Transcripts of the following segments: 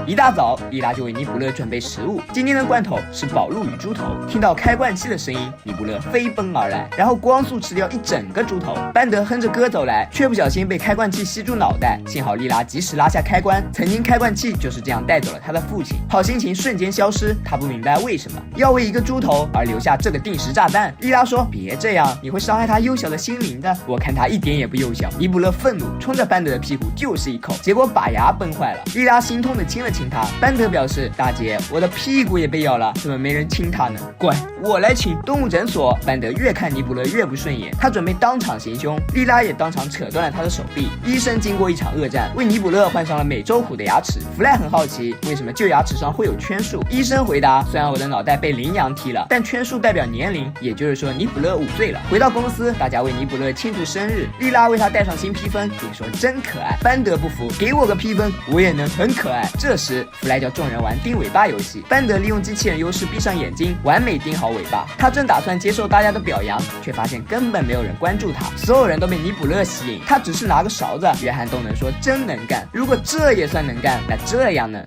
一大早，莉拉就为尼古勒准备食物。今天的罐头是宝路与猪头。听到开罐器的声音，尼古勒飞奔而来，然后光速吃掉一整个猪头。班德哼着歌走来，却不小心被开罐器吸住脑袋，幸好莉拉及时拉下开关。曾经开罐器就是这样带走了他的父亲，好心情瞬间消失。他不明白为什么要为一个猪头而留下这个定时炸弹。莉拉说：“别这样，你会伤害他幼小的心灵的。”我看他一点也不幼小。尼古勒愤怒，冲着班德的屁股就是一口，结果把牙崩坏了。莉拉心痛的亲了亲他。班德表示：“大姐，我的屁股也被咬了，怎么没人亲他呢？乖，我来亲。”动物诊所，班德越看尼古勒越不顺眼，他准备当场行凶。莉拉也当场扯断了他的手臂。医生经过一场恶战，为尼古勒换上了美洲虎的牙齿。弗赖很好奇，为什么旧牙齿上会有圈数？医生回答：“虽然我的脑袋被羚羊踢了，但圈数代表年龄，也就是说尼古勒5岁了。”回到公司，大家为尼古勒庆祝生日，莉拉为他戴上新披风，并说真可爱。班德不服，给我个披风，我也能很可爱。这时，弗莱叫众人玩钉尾巴游戏，班德利用机器人优势闭上眼睛，完美钉好尾巴。他正打算接受大家的表扬，却发现根本没有人关注他，所有人都被尼古勒吸引。他只是拿个勺子，约翰都能说真能干。如果这也算能干，那这样呢？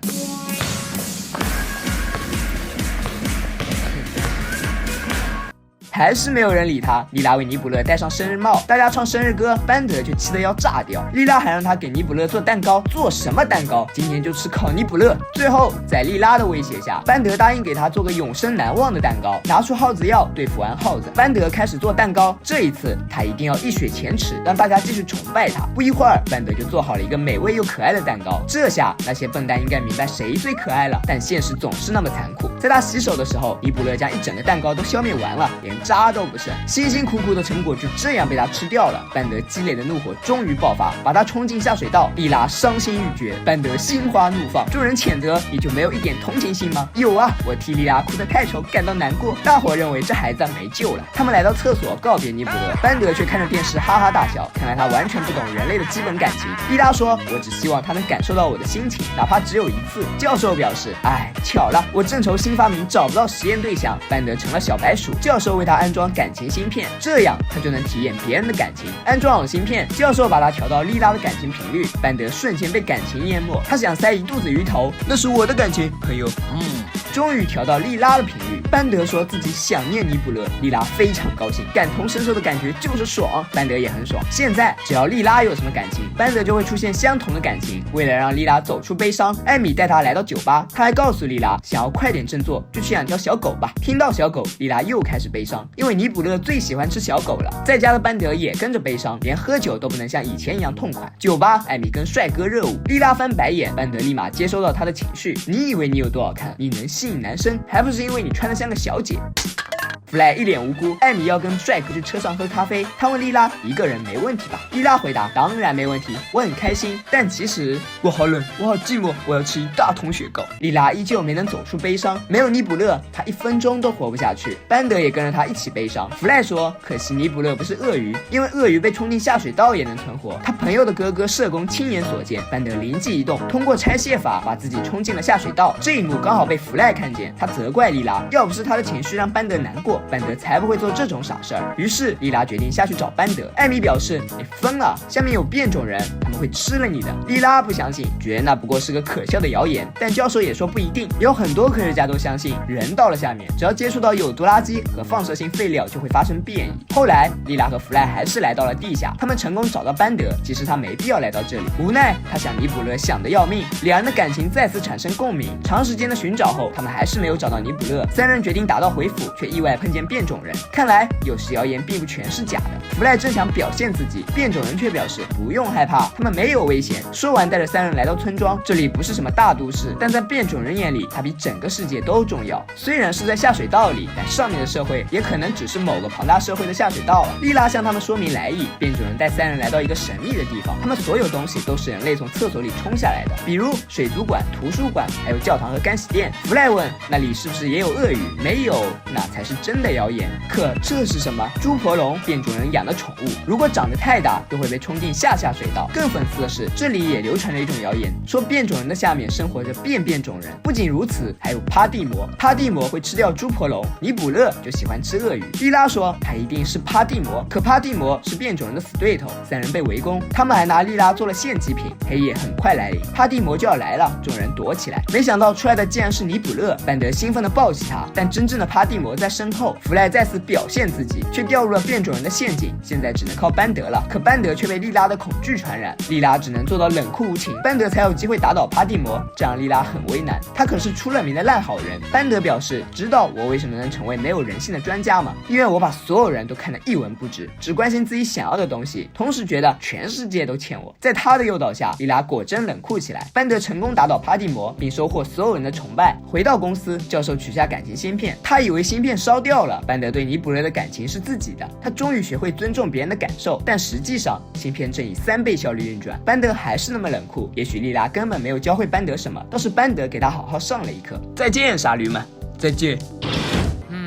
还是没有人理他。莉拉为尼古勒戴上生日帽，大家唱生日歌，班德却气得要炸掉。莉拉还让他给尼古勒做蛋糕，做什么蛋糕？今天就吃烤尼古勒。最后在莉拉的威胁下，班德答应给他做个永生难忘的蛋糕，拿出耗子药对付完耗子，班德开始做蛋糕。这一次他一定要一雪前耻，让大家继续崇拜他。不一会儿，班德就做好了一个美味又可爱的蛋糕。这下那些笨蛋应该明白谁最可爱了，但现实总是那么残酷。在他洗手的时候，尼古勒将一整个蛋糕都消灭完了，连渣都不剩，辛辛苦苦的成果就这样被他吃掉了。班德积累的怒火终于爆发，把他冲进下水道。莉拉伤心欲绝，班德心花怒放。众人谴责：“你就没有一点同情心吗？”有啊，我替莉拉哭得太丑，感到难过。大伙认为这孩子没救了。他们来到厕所告别尼古勒，班德却看着电视哈哈大笑。看来他完全不懂人类的基本感情。莉拉说：“我只希望他能感受到我的心情，哪怕只有一次。”教授表示：“哎，巧了，我正愁新发明找不到实验对象。”班德成了小白鼠，教授为他安装感情芯片，这样他就能体验别人的感情。安装好芯片，教授把它调到莉拉的感情频率，班德瞬间被感情淹没，他想塞一肚子鱼头，那是我的感情，朋友。终于调到莉拉的频率，班德说自己想念尼古勒，莉拉非常高兴，感同身受的感觉就是爽，班德也很爽。现在只要莉拉有什么感情，班德就会出现相同的感情。为了让莉拉走出悲伤，艾米带她来到酒吧，他还告诉莉拉，想要快点振作，就去养条小狗吧。听到小狗，莉拉又开始悲伤，因为尼古勒最喜欢吃小狗了。在家的班德也跟着悲伤，连喝酒都不能像以前一样痛快。酒吧，艾米跟帅哥热舞，莉拉翻白眼，班德立马接收到他的情绪。你以为你有多好看，你能吸引男生，还不是因为你穿得像个小姐？弗莱一脸无辜，艾米要跟帅哥去车上喝咖啡，他问莉拉一个人没问题吧？莉拉回答当然没问题，我很开心，但其实我好冷，我好寂寞，我要吃一大桶雪糕。莉拉依旧没能走出悲伤，没有尼古勒，她1分钟都活不下去。班德也跟着她一起悲伤。弗莱说，可惜尼古勒不是鳄鱼，因为鳄鱼被冲进下水道也能存活。他朋友的哥哥社工亲眼所见，班德灵机一动，通过拆卸法把自己冲进了下水道。这一幕刚好被弗莱看见，他责怪莉拉，要不是他的情绪让班德难过，班德才不会做这种傻事儿。于是莉拉决定下去找班德。艾米表示，你疯了，下面有变种人，他们会吃了你的。莉拉不相信，觉得那不过是个可笑的谣言，但教授也说不一定，有很多科学家都相信，人到了下面，只要接触到有毒垃圾和放射性废料就会发生变异。后来莉拉和弗莱还是来到了地下，他们成功找到班德，其实他没必要来到这里，无奈他想尼古勒想得要命，两人的感情再次产生共鸣。长时间的寻找后，他们还是没有找到尼古勒，三人决定打道回府，却意外碰见变种人。看来有时谣言并不全是假的。弗莱正想表现自己，变种人却表示不用害怕，他们没有危险。说完带着三人来到村庄，这里不是什么大都市，但在变种人眼里，它比整个世界都重要。虽然是在下水道里，但上面的社会也可能只是某个庞大社会的下水道。莉拉向他们说明来意，变种人带三人来到一个神秘的地方，他们所有东西都是人类从厕所里冲下来的，比如水族馆、图书馆，还有教堂和干洗店。弗莱问那里是不是也有鳄鱼？没有，那才是真的真的谣言。可这是什么？猪婆龙，变种人养的宠物，如果长得太大，都会被冲进下水道。更讽刺的是，这里也流传着一种谣言，说变种人的下面生活着变种人。不仅如此，还有趴地魔，趴地魔会吃掉猪婆龙，尼卜勒就喜欢吃鳄鱼。莉拉说他一定是趴地魔，可趴地魔是变种人的死对头，三人被围攻，他们还拿莉拉做了献祭品。黑夜很快来临，趴地魔就要来了，众人躲起来，没想到出来的竟然是尼卜勒。班德兴奋地抱起他，但真正的趴地魔在身后。弗赖再次表现自己，却掉入了变种人的陷阱，现在只能靠班德了。可班德却被莉拉的恐惧传染，莉拉只能做到冷酷无情，班德才有机会打倒趴地魔，这让莉拉很为难。他可是出了名的烂好人。班德表示，知道我为什么能成为没有人性的专家吗？因为我把所有人都看得一文不值，只关心自己想要的东西，同时觉得全世界都欠我。在他的诱导下，莉拉果真冷酷起来。班德成功打倒趴地魔，并收获所有人的崇拜。回到公司，教授取下感情芯片，他以为芯片烧掉了。班德对尼卜勒的感情是自己的，他终于学会尊重别人的感受，但实际上芯片正以3倍效率运转。班德还是那么冷酷，也许莉拉根本没有教会班德什么，倒是班德给他好好上了一课。再见，傻驴们，再见。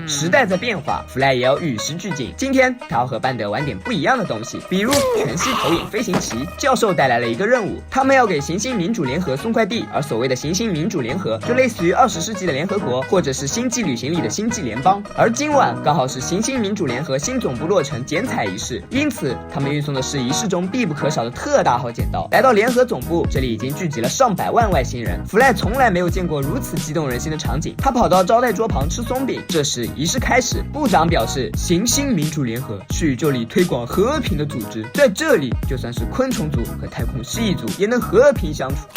时代在变化，弗莱也要与时俱进。今天他要和班德玩点不一样的东西，比如全息投影飞行棋。教授带来了一个任务，他们要给行星民主联合送快递，而所谓的行星民主联合就类似于20世纪的联合国，或者是星际旅行里的星际联邦。而今晚刚好是行星民主联合新总部落成剪彩仪式，因此他们运送的是仪式中必不可少的特大号剪刀。来到联合总部，这里已经聚集了上百万外星人。弗莱从来没有见过如此激动人心的场景，他跑到招待桌旁吃松饼。这时仪式开始，部长表示，行星民主联合是宇宙里推广和平的组织，在这里就算是昆虫族和太空蜥蜴族也能和平相处。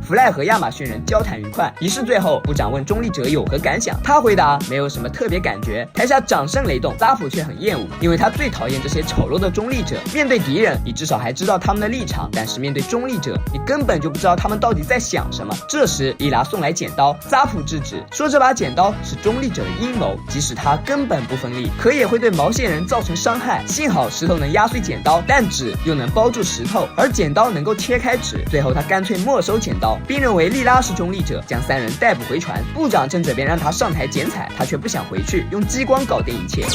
弗赖和亚马逊人交谈愉快。仪式最后，部长问中立者有何感想，他回答没有什么特别感觉。台下掌声雷动，扎普却很厌恶，因为他最讨厌这些丑陋的中立者。面对敌人，你至少还知道他们的立场，但是面对中立者，你根本就不知道他们到底在想什么。这时，伊拉送来剪刀，扎普制止，说这把剪刀是中立者的阴谋，即使它根本不锋利，可也会对毛线人造成伤害。幸好石头能压碎剪刀，但纸又能包住石头，而剪刀能够切开纸。最后他干脆没收剪刀，并认为莉拉是中立者，将3人逮捕回船。部长正准备让他上台剪彩，他却不想回去，用激光搞定一切。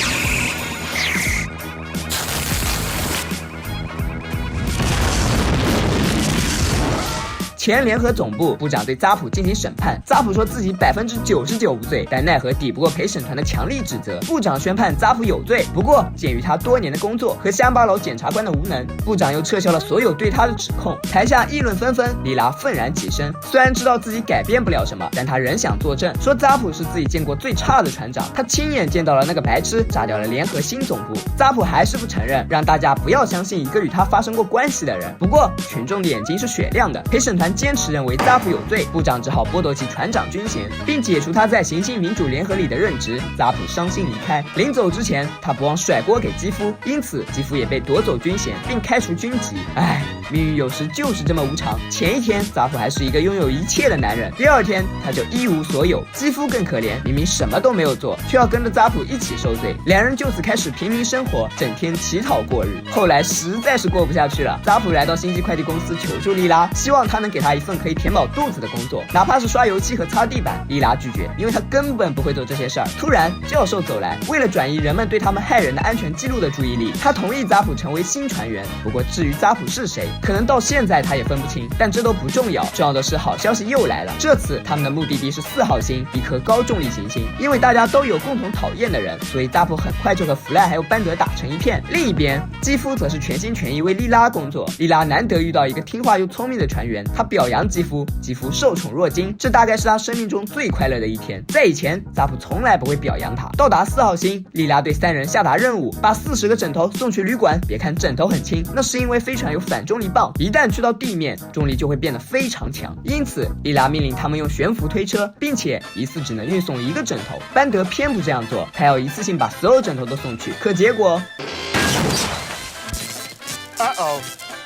前联合总部部长对扎普进行审判，扎普说自己99%无罪，但奈何抵不过陪审团的强力指责。部长宣判扎普有罪，不过鉴于他多年的工作和乡巴佬检察官的无能，部长又撤销了所有对他的指控。台下议论纷纷，莉拉愤然起身，虽然知道自己改变不了什么，但他仍想作证，说扎普是自己见过最差的船长，他亲眼见到了那个白痴炸掉了联合新总部。扎普还是不承认，让大家不要相信一个与他发生过关系的人。不过群众的眼睛是雪亮的，陪审团坚持认为扎普有罪，部长只好剥夺其船长军衔，并解除他在行星民主联合里的任职。扎普伤心离开，临走之前，他不忘甩锅给基夫，因此基夫也被夺走军衔，并开除军籍。唉，命运有时就是这么无常。前一天，扎普还是一个拥有一切的男人，第二天他就一无所有。基夫更可怜，明明什么都没有做，却要跟着扎普一起受罪。两人就此开始平民生活，整天乞讨过日。后来实在是过不下去了，扎普来到星际快递公司求助莉拉，希望他能给他一份可以填饱肚子的工作，哪怕是刷油漆和擦地板。莉拉拒绝，因为他根本不会做这些事儿。突然，教授走来，为了转移人们对他们害人的安全记录的注意力，他同意扎普成为新船员。不过至于扎普是谁，可能到现在他也分不清，但这都不重要，重要的是好消息又来了。这次他们的目的地是4号星，一颗高重力行星。因为大家都有共同讨厌的人，所以扎普很快就和弗赖还有班德打成一片。另一边，基夫则是全心全意为莉拉工作。莉拉难得遇到一个听话又聪明的船员，他表扬基夫，基夫受宠若惊，这大概是他生命中最快乐的一天。在以前，扎普从来不会表扬他。到达4号星，莉拉对3人下达任务，把40个枕头送去旅馆。别看枕头很轻，那是因为飞船有反重力棒，一旦去到地面，重力就会变得非常强。因此，莉拉命令他们用悬浮推车，并且一次只能运送1个枕头。班德偏不这样做，他要一次性把所有枕头都送去。可结果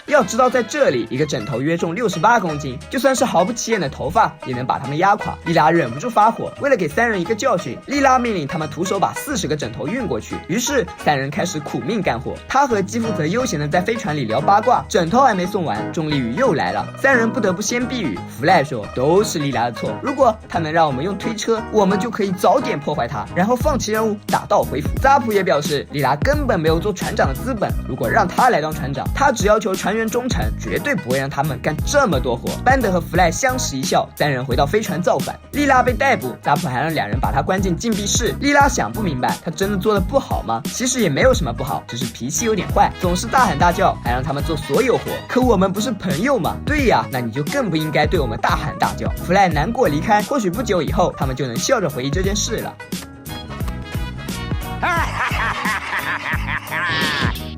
要知道在这里，一个枕头约重68公斤，就算是毫不起眼的头发，也能把他们压垮。莉拉忍不住发火，为了给三人一个教训，莉拉命令他们徒手把40个枕头运过去。于是三人开始苦命干活，他和基夫则悠闲的在飞船里聊八卦。枕头还没送完，重力雨又来了，三人不得不先避雨。弗赖说，都是莉拉的错，如果他能让我们用推车，我们就可以早点破坏它，然后放弃任务，打道回府。扎普也表示，莉拉根本没有做船长的资本，如果让他来当船长，他只要求船员忠诚，绝对不会让他们干这么多活。班德和弗赖相视一笑，三人回到飞船造反。莉拉被逮捕，扎普还让两人把他关进禁闭室。莉拉想不明白，他真的做的不好吗？其实也没有什么不好，只是脾气有点坏，总是大喊大叫，还让他们做所有活。可我们不是朋友吗？对呀，那你就更不应该对我们大喊大叫。弗赖难过离开，或许不久以后，他们就能笑着回忆这件事了。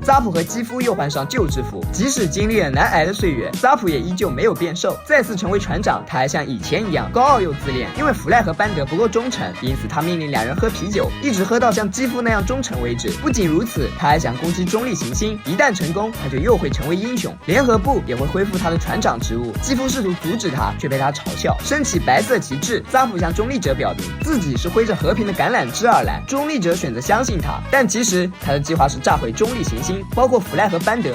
扎普和基夫又换上旧制服，即使经历了难挨的岁月，扎普也依旧没有变瘦。再次成为船长，他还像以前一样高傲又自恋。因为弗赖和班德不够忠诚，因此他命令两人喝啤酒，一直喝到像基夫那样忠诚为止。不仅如此，他还想攻击中立行星，一旦成功，他就又会成为英雄。联合部也会恢复他的船长职务。基夫试图阻止他，却被他嘲笑，升起白色旗帜。扎普向中立者表明自己是挥着和平的橄榄枝而来，中立者选择相信他，但其实他的计划是炸毁中立行星，包括弗赖和班德。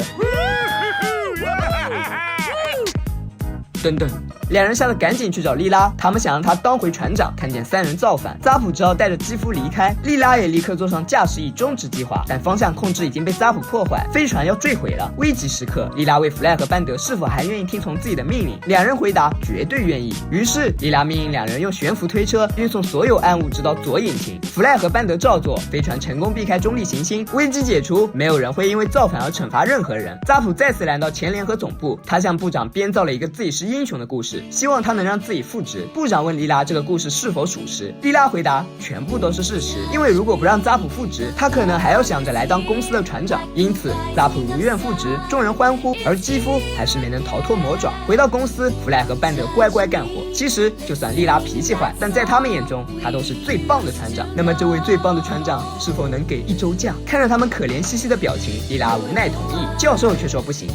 等等，两人吓得赶紧去找莉拉，他们想让她当回船长。看见三人造反，扎普只好带着基夫离开，莉拉也立刻坐上驾驶椅终止计划，但方向控制已经被扎普破坏，飞船要坠毁了。危急时刻，莉拉问弗赖和班德是否还愿意听从自己的命令，两人回答绝对愿意。于是莉拉命令两人用悬浮推车运送所有暗物直到左引擎，弗赖和班德照做，飞船成功避开中立行星，危机解除，没有人会因为造反而惩罚任何人。扎普再次来到前联合总部，他向部长编造了一个自己是英雄的故事，希望他能让自己复职。部长问莉拉这个故事是否属实，莉拉回答全部都是事实，因为如果不让扎普复职，他可能还要想着来当公司的船长。因此扎普如愿复职，众人欢呼，而基夫还是没能逃脱魔爪。回到公司，弗赖和班德乖乖干活。其实就算莉拉脾气坏，但在他们眼中，他都是最棒的船长。那么这位最棒的船长是否能给1周假？看着他们可怜兮兮的表情，莉拉无奈同意，教授却说不行。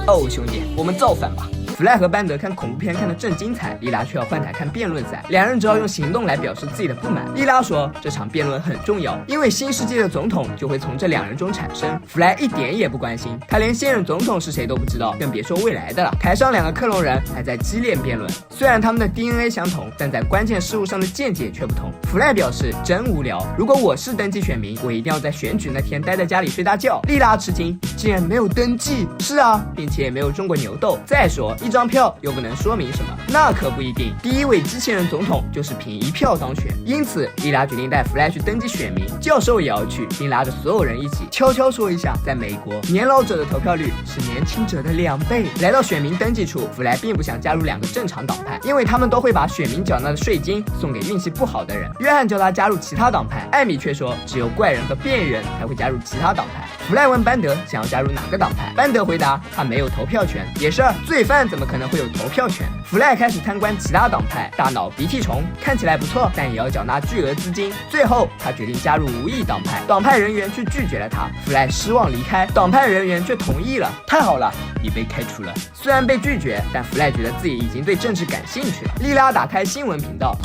哦，兄弟，我们造反吧。弗赖和班德看恐怖片看得正精彩，莉拉却要换台看辩论赛，两人只好用行动来表示自己的不满。莉拉说这场辩论很重要，因为新世界的总统就会从这两人中产生。弗赖一点也不关心，他连现任总统是谁都不知道，更别说未来的了。台上两个克隆人还在激烈辩论，虽然他们的 DNA 相同，但在关键事务上的见解却不同。弗赖表示真无聊，如果我是登记选民，我一定要在选举那天待在家里睡大觉。莉拉吃惊，竟然没有登记。是啊，并且也没有种过牛痘。再说一张票又不能说明什么，那可不一定。第一位机器人总统就是凭1票当选，因此莉拉决定带弗赖去登记选民，教授也要去，并拉着所有人一起悄悄说一下，在美国年老者的投票率是年轻者的2倍。来到选民登记处，弗赖并不想加入2个正常党派，因为他们都会把选民缴纳的税金送给运气不好的人。约翰叫他加入其他党派，艾米却说只有怪人和变异人才会加入其他党派。弗赖问班德想要加入哪个党派，班德回答他没有投票权。也是，罪犯怎么可能会有投票权？弗赖开始参观其他党派，大脑鼻涕虫看起来不错，但也要缴纳巨额资金。最后他决定加入无意党派，党派人员却拒绝了他，弗赖失望离开，党派人员却同意了。太好了，你被开除了。虽然被拒绝，但弗赖觉得自己已经对政治感兴趣了。莉拉打开新闻频道，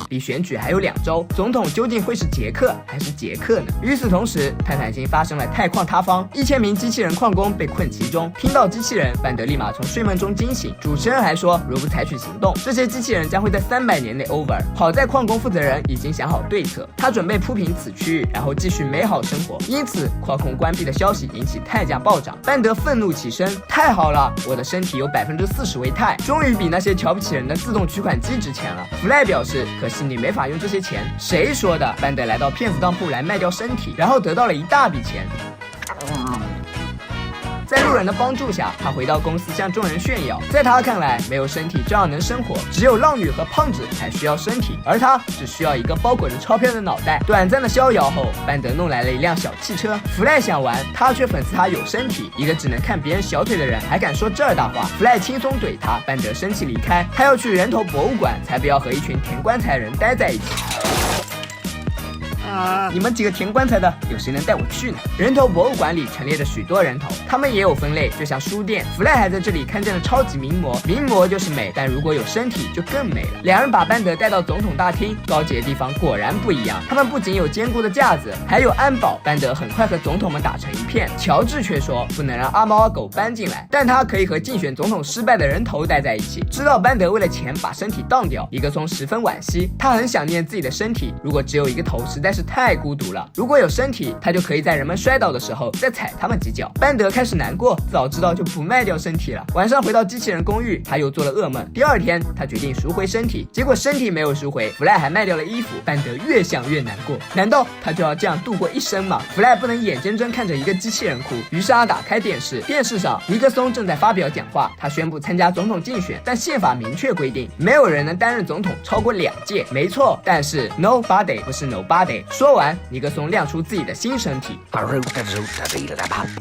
离选举还有2周，总统究竟会是杰克还是杰克呢？与此同时，泰坦星发生了钛矿塌方，1000名机器人矿工被困其中。听到机器人，班德立马从睡梦中惊醒。主持人还说，如不采取行动，这些机器人将会在300年内 over。好在矿工负责人已经想好对策，他准备铺平此区域，然后继续美好生活。因此，矿工关闭的消息引起钛价暴涨。班德愤怒起身，太好了，我的身体有40%为钛，终于比那些瞧不起人的自动取款机值钱了。弗赖表示，可惜你没法用这些钱。谁说的？班德来到骗子当铺来卖掉身体，然后得到了一大笔钱。在路人的帮助下，他回到公司向众人炫耀。在他看来，没有身体照样能生活，只有浪女和胖子才需要身体，而他只需要一个包裹着钞票的脑袋。短暂的逍遥后，班德弄来了一辆小汽车。弗赖想玩，他却讽刺他有身体，一个只能看别人小腿的人还敢说这儿大话。弗赖轻松怼他，班德生气离开，他要去人头博物馆，才不要和一群填棺材人待在一起。你们几个填棺材的，有谁能带我去呢？人头博物馆里陈列着许多人头，他们也有分类，就像书店。弗赖还在这里看见了超级名模，名模就是美，但如果有身体就更美了。两人把班德带到总统大厅，高级的地方果然不一样。他们不仅有坚固的架子，还有安保。班德很快和总统们打成一片。乔治却说不能让阿猫阿狗搬进来，但他可以和竞选总统失败的人头待在一起。知道班德为了钱把身体当掉，尼克松十分惋惜，他很想念自己的身体，如果只有一个头实在是太孤独了。如果有身体，他就可以在人们摔倒的时候再踩他们几脚。班德开始难过，早知道就不卖掉身体了。晚上回到机器人公寓，他又做了噩梦。第二天，他决定赎回身体，结果身体没有赎回，弗赖还卖掉了衣服。班德越想越难过，难道他就要这样度过一生吗？弗赖不能眼睁睁看着一个机器人哭，于是他打开电视，电视上尼克松正在发表讲话，他宣布参加总统竞选，但宪法明确规定，没有人能担任总统超过2届。没错，但是 nobody 不是 nobody。说完，尼克松亮出自己的新身体。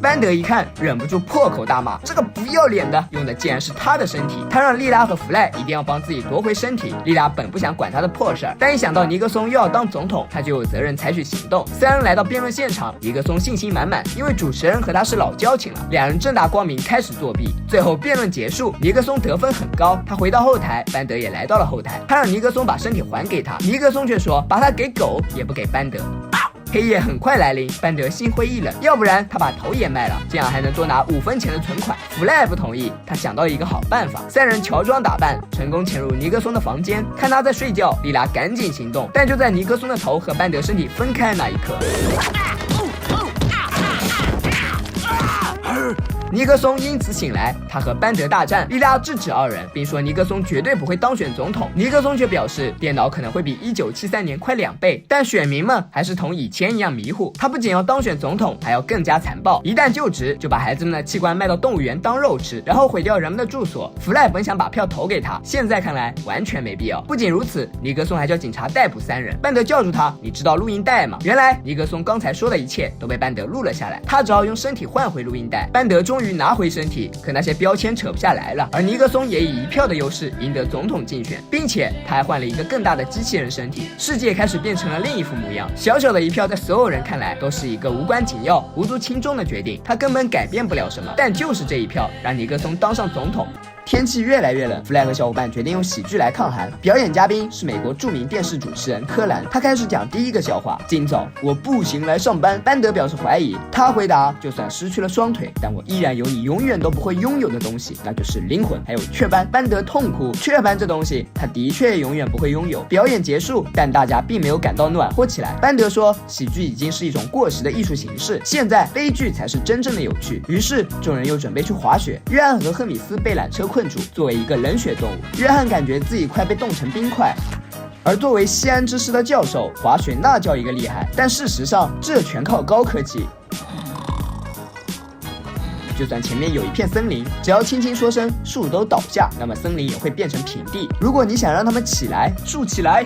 班德一看，忍不住破口大骂：“这个不要脸的，用的竟然是他的身体！”他让莉拉和弗赖一定要帮自己夺回身体。莉拉本不想管他的破事儿，但一想到尼克松又要当总统，他就有责任采取行动。三人来到辩论现场，尼克松信心满满，因为主持人和他是老交情了。两人正大光明开始作弊。最后辩论结束，尼克松得分很高，他回到后台，班德也来到了后台。他让尼克松把身体还给他，尼克松却说把他给狗也不给班德。黑夜很快来临，班德心灰意冷，要不然他把头也卖了，这样还能多拿5分钱的存款。弗赖不同意，他想到一个好办法。三人乔装打扮，成功潜入尼克松的房间，看他在睡觉，莉拉赶紧行动，但就在尼克松的头和班德身体分开那一刻，尼克松因此醒来，他和班德大战，莉拉制止二人，并说尼克松绝对不会当选总统。尼克松却表示，电脑可能会比1973年快2倍，但选民们还是同以前一样迷糊。他不仅要当选总统，还要更加残暴，一旦就职，就把孩子们的器官卖到动物园当肉吃，然后毁掉人们的住所。弗赖本想把票投给他，现在看来完全没必要。不仅如此，尼克松还叫警察逮捕3人。班德叫住他：“你知道录音带吗？”原来尼克松刚才说的一切都被班德录了下来，他只好用身体换回录音带。班德终于拿回身体，可那些标签扯不下来了。而尼克松也以1票的优势赢得总统竞选，并且他还换了一个更大的机器人身体。世界开始变成了另一副模样。小小的1票在所有人看来都是一个无关紧要、无足轻重的决定，他根本改变不了什么。但就是这1票让尼克松当上总统。天气越来越冷，弗赖和小伙伴决定用喜剧来抗寒。表演嘉宾是美国著名电视主持人柯蓝，他开始讲第一个笑话：今早我步行来上班。班德表示怀疑，他回答：就算失去了双腿，但我依然有你永远都不会拥有的东西，那就是灵魂还有雀斑。班德痛哭，雀斑这东西他的确永远不会拥有。表演结束，但大家并没有感到暖和起来。班德说，喜剧已经是一种过时的艺术形式，现在悲剧才是真正的有趣。于是众人又准备去滑雪。约翰和赫米斯被缆车困住，作为一个冷血动物，约翰感觉自己快被冻成冰块。而作为西安之师的教授，滑雪那叫一个厉害，但事实上这全靠高科技。就算前面有一片森林，只要轻轻说声树都倒下，那么森林也会变成平地。如果你想让他们起来，竖起来。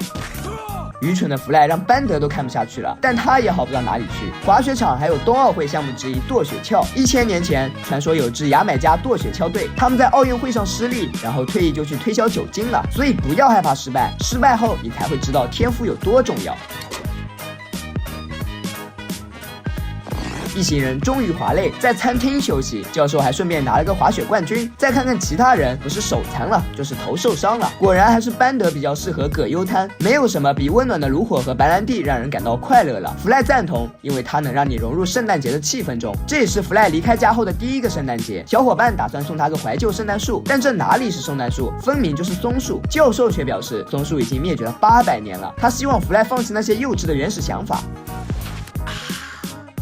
愚蠢的弗赖让班德都看不下去了，但他也好不到哪里去。滑雪场还有冬奥会项目之一堕雪橇。1000年前，传说有支牙买加堕雪橇队，他们在奥运会上失利，然后退役就去推销酒精了。所以不要害怕失败，失败后你才会知道天赋有多重要。一行人终于滑累，在餐厅休息。教授还顺便拿了个滑雪冠军。再看看其他人，不是手残了，就是头受伤了。果然还是班德比较适合葛优瘫。没有什么比温暖的炉火和白兰地让人感到快乐了。弗赖赞同，因为它能让你融入圣诞节的气氛中。这也是弗赖离开家后的第一个圣诞节。小伙伴打算送他个怀旧圣诞树，但这哪里是圣诞树，分明就是松树。教授却表示，松树已经灭绝了800年了。他希望弗赖放弃那些幼稚的原始想法。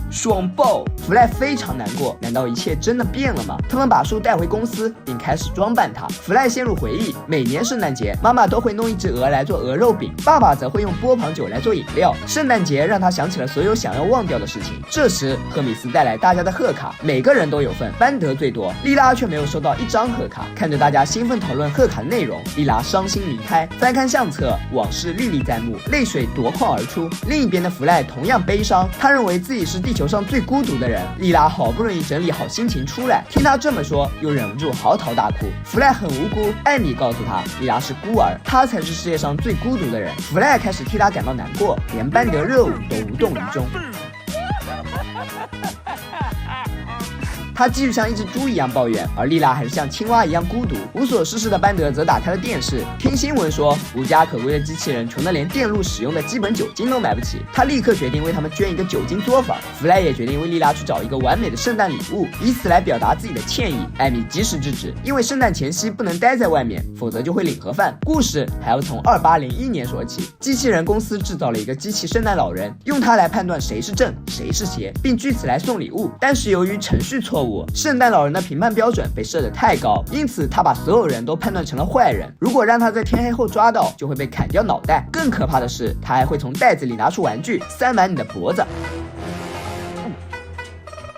爽爆！弗赖非常难过，难道一切真的变了吗？他们把树带回公司，并开始装扮它。弗赖陷入回忆，每年圣诞节，妈妈都会弄一只鹅来做鹅肉饼，爸爸则会用波旁酒来做饮料。圣诞节让他想起了所有想要忘掉的事情。这时，赫米斯带来大家的贺卡，每个人都有份，班德最多，莉拉却没有收到1张贺卡。看着大家兴奋讨论贺卡的内容，莉拉伤心离开。翻看相册，往事历历在目，泪水夺眶而出。另一边的弗赖同样悲伤，他认为自己是地球上最孤独的人。人。莉拉好不容易整理好心情出来，听他这么说，又忍不住嚎啕大哭。弗赖很无辜，艾米告诉他，莉拉是孤儿，他才是世界上最孤独的人。弗赖开始替他感到难过，连班德热舞都无动于衷。他继续像一只猪一样抱怨，而莉拉还是像青蛙一样孤独。无所事事的班德则打开了电视，听新闻说无家可归的机器人穷得连电路使用的基本酒精都买不起。他立刻决定为他们捐一个酒精作坊。弗赖也决定为莉拉去找一个完美的圣诞礼物，以此来表达自己的歉意。艾米及时制止，因为圣诞前夕不能待在外面，否则就会领盒饭。故事还要从2801年说起。机器人公司制造了一个机器圣诞老人，用它来判断谁是正谁是邪，并据此来送礼物。但是由于程序错误，圣诞老人的评判标准被设得太高，因此他把所有人都判断成了坏人。如果让他在天黑后抓到，就会被砍掉脑袋。更可怕的是，他还会从袋子里拿出玩具，塞满你的脖子。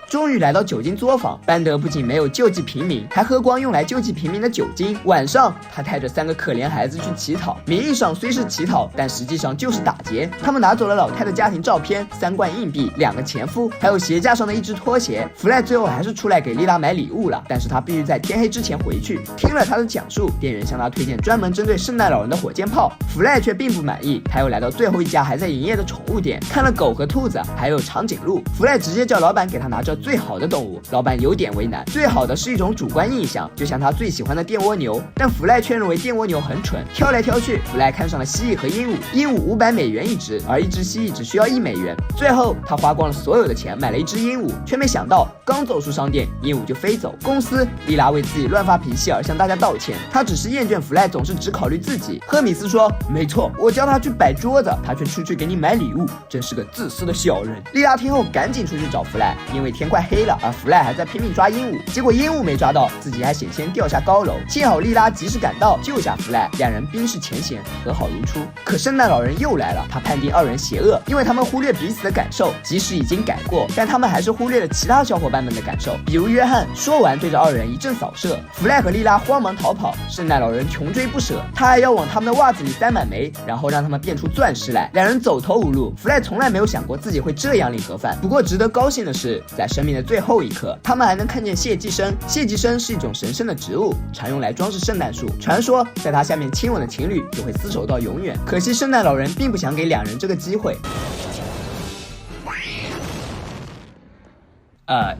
终于来到酒精作坊，班德不仅没有救济平民，还喝光用来救济平民的酒精。晚上，他带着3个可怜孩子去乞讨，名义上虽是乞讨，但实际上就是打劫。他们拿走了老太的家庭照片、3罐硬币、2个前夫，还有鞋架上的一只拖鞋。弗赖最后还是出来给莉拉买礼物了，但是他必须在天黑之前回去。听了他的讲述，店员向他推荐专门针对圣诞老人的火箭炮，弗赖却并不满意。他又来到最后一家还在营业的宠物店，看了狗和兔子，还有长颈鹿。弗赖直接叫老板给他拿着最好的动物，老板有点为难。最好的是一种主观印象，就像他最喜欢的电蜗牛，但弗赖却认为电蜗牛很蠢。挑来挑去，弗赖看上了蜥蜴和鹦鹉，鹦鹉500美元一只，而一只蜥蜴只需要1美元。最后他花光了所有的钱买了一只鹦鹉，却没想到刚走出商店，鹦鹉就飞走。公司，莉拉为自己乱发脾气而向大家道歉，他只是厌倦弗赖总是只考虑自己。赫米斯说，没错，我叫他去摆桌子，他却出去给你买礼物，真是个自私的小人。莉拉听后赶紧出去找弗赖，因为天快黑了，而弗赖还在拼命抓鹦鹉，结果鹦鹉没抓到，自己还险些掉下高楼。幸好莉拉及时赶到救下弗赖，两人冰释前嫌，和好如初。可圣诞老人又来了，他判定2人邪恶，因为他们忽略彼此的感受，即使已经改过，但他们还是忽略了其他小伙伴们的感受，比如约翰。说完对着2人一阵扫射，弗赖和莉拉慌忙逃跑，圣诞老人穷追不舍，他还要往他们的袜子里塞满煤，然后让他们变出钻石来。两人走投无路，弗赖从来没有想过自己会这样领盒饭。不过值得高兴的是，在生命的最后一刻，他们还能看见谢寄生。谢寄生是一种神圣的植物，常用来装饰圣诞树。传说在它下面亲吻的情侣就会厮守到永远。可惜圣诞老人并不想给2人这个机会。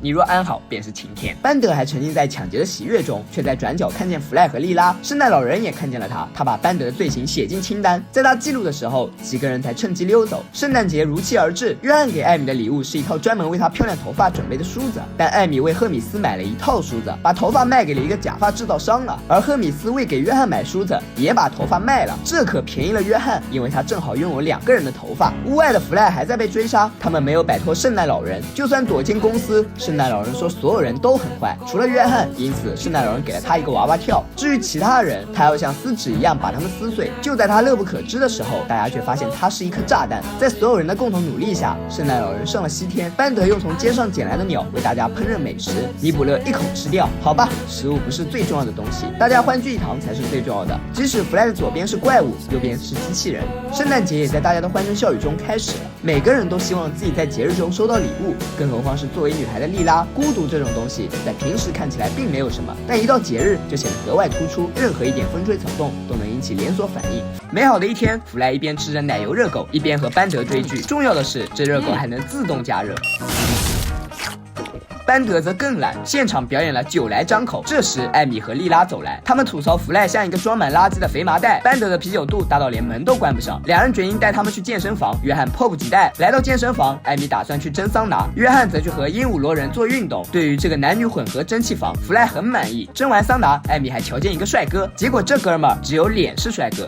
你若安好，便是晴天。班德还沉浸在抢劫的喜悦中，却在转角看见弗赖和莉拉。圣诞老人也看见了他，他把班德的罪行写进清单，在他记录的时候，几个人才趁机溜走。圣诞节如期而至，约翰给艾米的礼物是一套专门为她漂亮头发准备的梳子，但艾米为赫米斯买了1套梳子，把头发卖给了一个假发制造商了。而赫米斯为给约翰买梳子，也把头发卖了，这可便宜了约翰，因为他正好拥有2个人的头发。屋外的弗赖还在被追杀，他们没有摆脱圣诞老人，就算躲进公司，圣诞老人说所有人都很坏，除了约翰，因此圣诞老人给了他一个娃娃跳。至于其他人，他要像撕纸一样把他们撕碎。就在他乐不可支的时候，大家却发现他是一颗炸弹。在所有人的共同努力下，圣诞老人上了西天。班德又从街上捡来的鸟为大家烹饪美食，尼古勒一口吃掉。好吧，食物不是最重要的东西，大家欢聚一堂才是最重要的。即使弗赖的左边是怪物，右边是机器人，圣诞节也在大家的欢声笑语中开始了。每个人都希望自己在节日中收到礼物，更何况是作为女孩的莉拉。孤独这种东西在平时看起来并没有什么，但一到节日就显得格外突出，任何一点风吹草动都能引起连锁反应。美好的一天，弗赖一边吃着奶油热狗，一边和班德追剧。重要的是，这热狗还能自动加热。班德则更懒，现场表演了酒来张口。这时，艾米和莉拉走来，他们吐槽弗赖像一个装满垃圾的肥麻袋，班德的啤酒肚大到连门都关不上。两人决定带他们去健身房，约翰迫不及待来到健身房。艾米打算去蒸桑拿，约翰则去和鹦鹉螺人做运动。对于这个男女混合蒸汽房，弗赖很满意。蒸完桑拿，艾米还瞧见一个帅哥，结果这哥们儿只有脸是帅哥。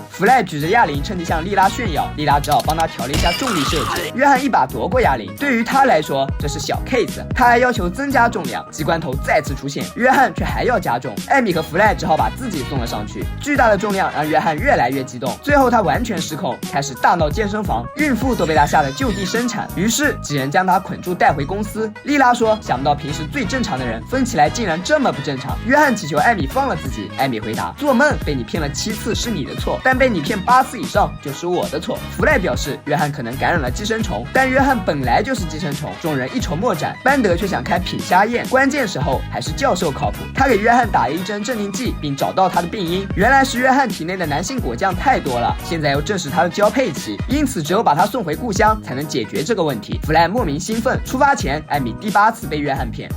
弗赖举着哑铃，趁机向莉拉炫耀，莉拉只好帮他调了一下重力设置。约翰一把夺过哑铃，对于他来说这是小 case， 他还要求增加重量。机关头再次出现，约翰却还要加重，艾米和弗赖只好把自己送了上去。巨大的重量让约翰越来越激动，最后他完全失控，开始大闹健身房，孕妇都被他吓得就地生产。于是几人将他捆住带回公司。莉拉说，想不到平时最正常的人分起来竟然这么不正常。约翰祈求艾米放了自己，艾米回答，做梦被你骗了7次是你的错，但被被你骗8次以上就是我的错。弗赖表示约翰可能感染了寄生虫，但约翰本来就是寄生虫，众人一筹莫展。班德却想开品虾宴，关键时候还是教授靠谱，他给约翰打了一针镇定剂，并找到他的病因，原来是约翰体内的男性果酱太多了，现在又正是他的交配期，因此只有把他送回故乡才能解决这个问题。弗赖莫名兴奋，出发前艾米第8次被约翰骗。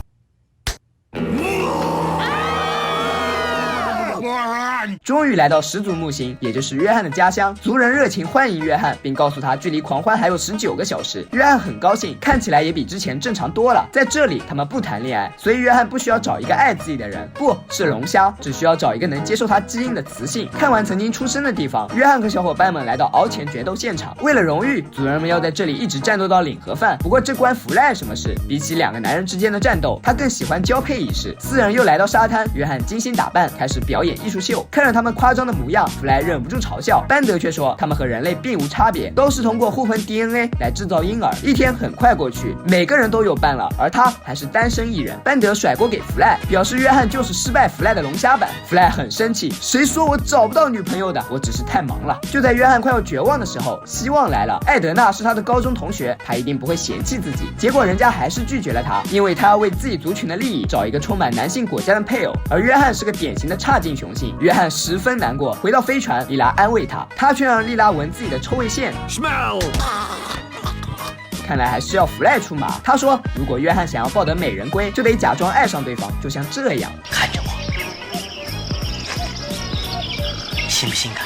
终于来到始祖木星，也就是约翰的家乡，族人热情欢迎约翰，并告诉他距离狂欢还有19个小时。约翰很高兴，看起来也比之前正常多了。在这里他们不谈恋爱，所以约翰不需要找一个爱自己的人，不是龙虾，只需要找一个能接受他基因的雌性。看完曾经出生的地方，约翰和小伙伴们来到敖前决斗现场。为了荣誉，族人们要在这里一直战斗到领盒饭。不过这关弗赖什么事？比起2个男人之间的战斗，他更喜欢交配仪式。4人又来到沙滩，约翰精心打扮，开始表演艺术秀。看着他们夸张的模样，弗莱忍不住嘲笑。班德却说他们和人类并无差别，都是通过互混 DNA 来制造婴儿。一天很快过去，每个人都有伴了，而他还是单身一人。班德甩锅给弗莱，表示约翰就是失败弗莱的龙虾版。弗莱很生气，谁说我找不到女朋友的？我只是太忙了。就在约翰快要绝望的时候，希望来了。艾德娜是他的高中同学，他一定不会嫌弃自己。结果人家还是拒绝了他，因为他要为自己族群的利益找一个充满男性果酱的配偶。而约翰是个典型的差劲雄性，约翰十分难过。回到飞船，莉拉安慰他，他却让莉拉闻自己的臭味线。看来还是要弗赖出马。他说，如果约翰想要抱得美人归，就得假装爱上对方，就像这样。看着我，性不性感？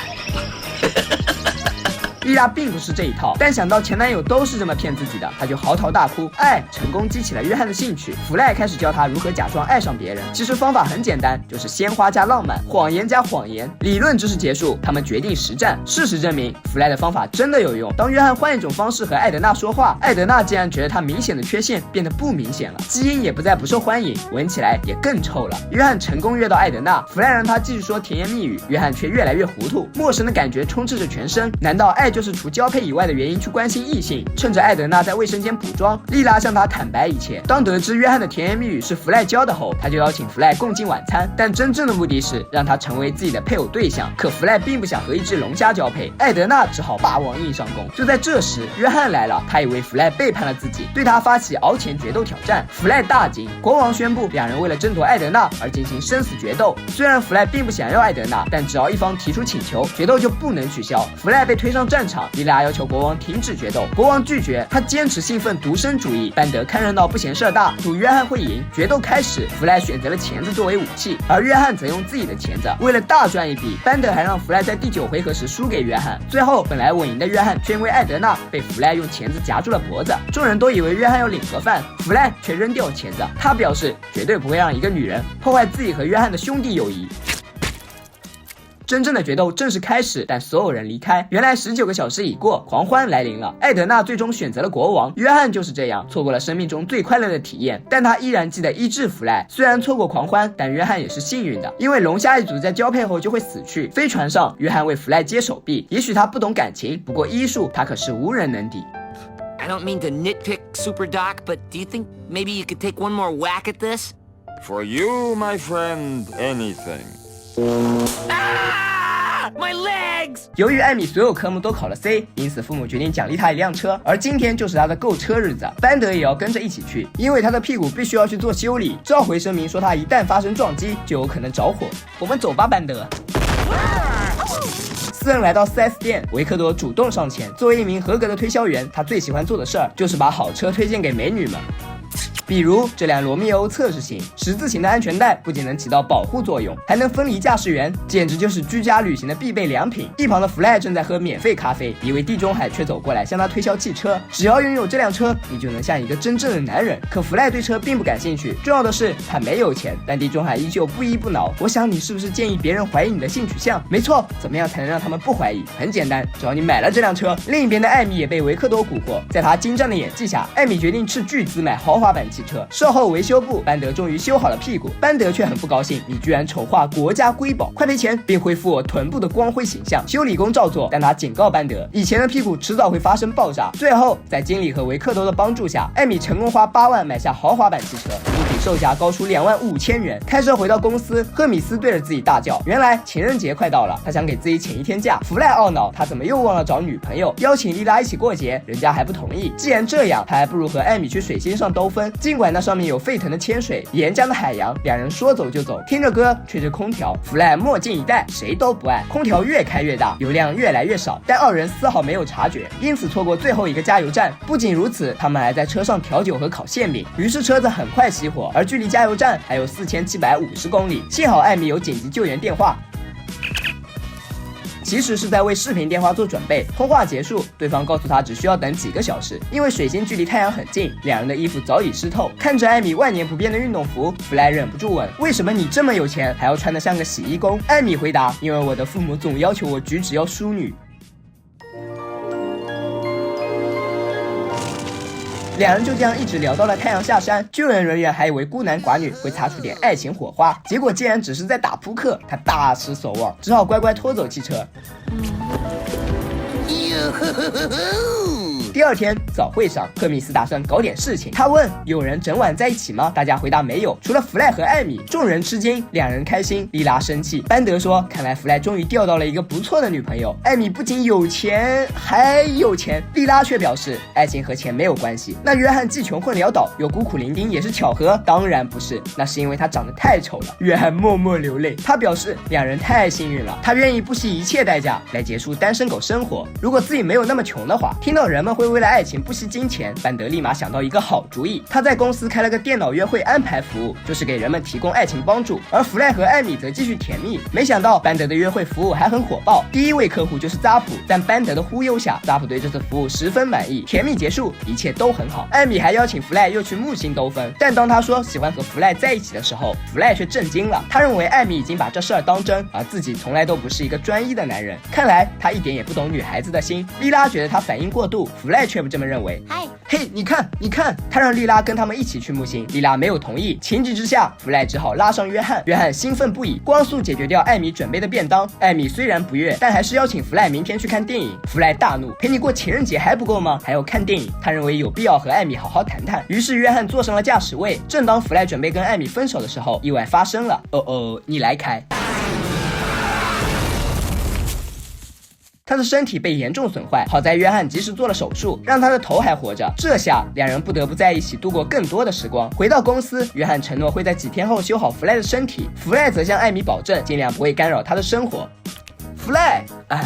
莉拉并不是这一套，但想到前男友都是这么骗自己的，她就嚎啕大哭。爱成功激起了约翰的兴趣，弗赖开始教他如何假装爱上别人。其实方法很简单，就是鲜花加浪漫，谎言加谎言。理论知识结束，他们决定实战。事实证明，弗赖的方法真的有用。当约翰换一种方式和艾德娜说话，艾德娜竟然觉得他明显的缺陷变得不明显了，基因也不再不受欢迎，闻起来也更臭了。约翰成功约到艾德娜，弗赖让他继续说甜言蜜语，约翰却越来越糊涂，陌生的感觉充斥着全身。难道爱就是除交配以外的原因去关心异性？趁着艾德娜在卫生间补妆，莉拉向他坦白一切。当得知约翰的甜言蜜语是弗赖教的后，他就邀请弗赖共进晚餐，但真正的目的是让他成为自己的配偶对象。可弗赖并不想和一只龙虾交配，艾德娜只好霸王硬上弓。就在这时，约翰来了，他以为弗赖背叛了自己，对他发起敖前决斗挑战。弗赖大惊，国王宣布两人为了争夺艾德娜而进行生死决斗。虽然弗赖并不想要艾德娜，但只要一方提出请求，决斗就不能取消。弗赖被推上战场，莉拉要求国王停止决斗，国王拒绝，他坚持兴奋独身主义。班德看热闹不嫌事儿大，赌约翰会赢。决斗开始，弗赖选择了钳子作为武器，而约翰则用自己的钳子。为了大赚一笔，班德还让弗赖在第9回合时输给约翰。最后本来稳赢的约翰却因为艾德娜被弗赖用钳子夹住了脖子。众人都以为约翰要领盒饭，弗赖却扔掉钳子，他表示绝对不会让一个女人破坏自己和约翰的兄弟友谊。真正的决斗正式开始，但所有人离开。原来19个小时已过，狂欢来临了。艾德娜最终选择了国王，约翰就是这样错过了生命中最快乐的体验，但他依然记得医治弗赖。虽然错过狂欢，但约翰也是幸运的，因为龙虾一族在交配后就会死去。飞船上，约翰为弗赖接手臂，也许他不懂感情，不过医术他可是无人能敌。I don't mean to nitpick, Super Doc, but do you think maybe you could take one more whack at this? For you, my friend, anything. Ah! My legs! 由于艾米所有科目都考了 C， 因此父母决定奖励他一辆车，而今天就是他的购车日子。班德也要跟着一起去，因为他的屁股必须要去做修理。召回声明说他一旦发生撞击，就有可能着火。我们走吧，班德。4人来到 4S 店，维克多主动上前。作为一名合格的推销员，他最喜欢做的事儿就是把好车推荐给美女们。比如这辆罗密欧测试型十字形的安全带，不仅能起到保护作用，还能分离驾驶员，简直就是居家旅行的必备良品。一旁的弗赖正在喝免费咖啡，一位地中海却走过来向他推销汽车，只要拥有这辆车，你就能像一个真正的男人。可弗赖对车并不感兴趣，重要的是他没有钱，但地中海依旧不依不挠。我想你是不是建议别人怀疑你的性取向？没错，怎么样才能让他们不怀疑？很简单，只要你买了这辆车。另一边的艾米也被维克多蛊惑，在他精湛的演技下，艾米决定斥巨资买豪华版汽车。售后维修部，班德终于修好了屁股，班德却很不高兴，你居然丑化国家瑰宝，快赔钱并恢复我臀部的光辉形象。修理工照做，但他警告班德，以前的屁股迟早会发生爆炸。最后在经理和维克多的帮助下，艾米成功花8万买下豪华版汽车，目的售价高出25000元。开车回到公司，赫米斯对着自己大叫，原来情人节快到了，他想给自己请1天假。弗赖懊恼，他怎么又忘了找女朋友，邀请莉拉一起过节，人家还不同意。既然这样，他还不如和艾米去水星上兜风，尽管那上面有沸腾的铅水、岩浆的海洋，两人说走就走，听着歌，吹着空调。弗赖墨镜一戴，谁都不爱。空调越开越大，油量越来越少，但2人丝毫没有察觉，因此错过最后一个加油站。不仅如此，他们还在车上调酒和烤馅饼，于是车子很快熄火，而距离加油站还有4750公里。幸好艾米有紧急救援电话，其实是在为视频电话做准备。通话结束，对方告诉他只需要等几个小时，因为水星距离太阳很近，两人的衣服早已湿透。看着艾米万年不变的运动服，弗莱忍不住问：为什么你这么有钱，还要穿得像个洗衣工？艾米回答：因为我的父母总要求我举止要淑女。两人就这样一直聊到了太阳下山，救援人员还以为孤男寡女会擦出点爱情火花，结果竟然只是在打扑克，他大失所望，只好乖乖拖走汽车。第2天早会上，赫米斯打算搞点事情。他问：有人整晚在一起吗？大家回答没有，除了弗赖和艾米。众人吃惊，两人开心。莉拉生气，班德说：看来弗赖终于钓到了一个不错的女朋友。艾米不仅有钱，还有钱。莉拉却表示，爱情和钱没有关系。那约翰既穷困潦倒，又孤苦伶仃，也是巧合？当然不是，那是因为他长得太丑了。约翰默默流泪，他表示两人太幸运了，他愿意不惜一切代价来结束单身狗生活。如果自己没有那么穷的话，听到人们会为了爱情不惜金钱，班德立马想到一个好主意。他在公司开了个电脑约会安排服务，就是给人们提供爱情帮助。而弗赖和艾米则继续甜蜜。没想到班德的约会服务还很火爆，第1位客户就是扎普。在班德的忽悠下，扎普对这次服务十分满意。甜蜜结束，一切都很好。艾米还邀请弗赖又去木星兜风，但当他说喜欢和弗赖在一起的时候，弗赖却震惊了。他认为艾米已经把这事儿当真，而自己从来都不是一个专一的男人。看来他一点也不懂女孩子的心。莉拉觉得他反应过度，弗赖却不这么认为。嘿，你看，他让莉拉跟他们一起去木星，莉拉没有同意。情急之下，弗赖只好拉上约翰。约翰兴奋不已，光速解决掉艾米准备的便当。艾米虽然不悦，但还是邀请弗赖明天去看电影。弗赖大怒，陪你过情人节还不够吗？还要看电影？他认为有必要和艾米好好谈谈。于是约翰坐上了驾驶位。正当弗赖准备跟艾米分手的时候，意外发生了。你来开。他的身体被严重损坏，好在约翰及时做了手术，让他的头还活着。这下两人不得不在一起度过更多的时光。回到公司，约翰承诺会在几天后修好弗赖的身体，弗赖则向艾米保证尽量不会干扰他的生活。弗赖，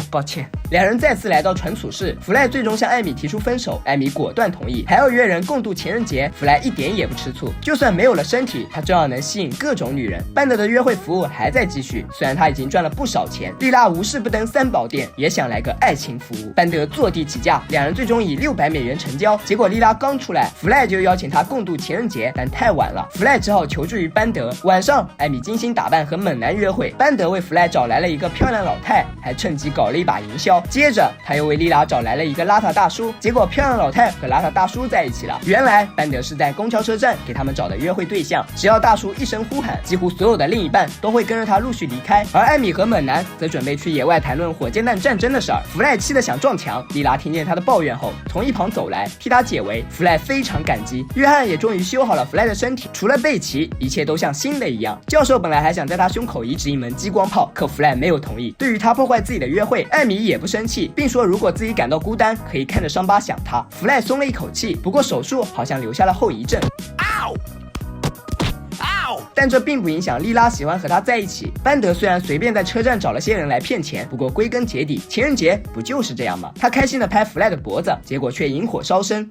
抱歉。两人再次来到存储室，弗赖最终向艾米提出分手，艾米果断同意，还要约人共度情人节。弗赖一点也不吃醋，就算没有了身体，他照样能吸引各种女人。班德的约会服务还在继续，虽然他已经赚了不少钱。莉拉无事不登三宝殿，也想来个爱情服务。班德坐地起价，两人最终以600美元成交。结果莉拉刚出来，弗赖就邀请他共度情人节，但太晚了，弗赖只好求助于班德。晚上，艾米精心打扮和猛男约会，班德为弗赖找来了一个漂亮老太，还趁机搞了一把营销。接着他又为莉拉找来了一个邋遢大叔，结果漂亮老太和邋遢大叔在一起了。原来班德是在公交车站给他们找的约会对象，只要大叔一声呼喊，几乎所有的另一半都会跟着他陆续离开。而艾米和猛男则准备去野外谈论火箭弹战争的事儿。弗赖气得想撞墙，莉拉听见他的抱怨后从一旁走来替他解围，弗赖非常感激。约翰也终于修好了弗赖的身体，除了背鳍，一切都像新的一样。教授本来还想在他胸口移植一门激光炮，可弗赖没有同意。对于他破坏自己的约会，艾米也不生气，并说如果自己感到孤单，可以看着伤疤想他。弗赖松了一口气，不过手术好像留下了后遗症。但这并不影响莉拉喜欢和他在一起。班德虽然随便在车站找了些人来骗钱，不过归根结底，情人节不就是这样吗？他开心地拍弗赖的脖子，结果却引火烧身。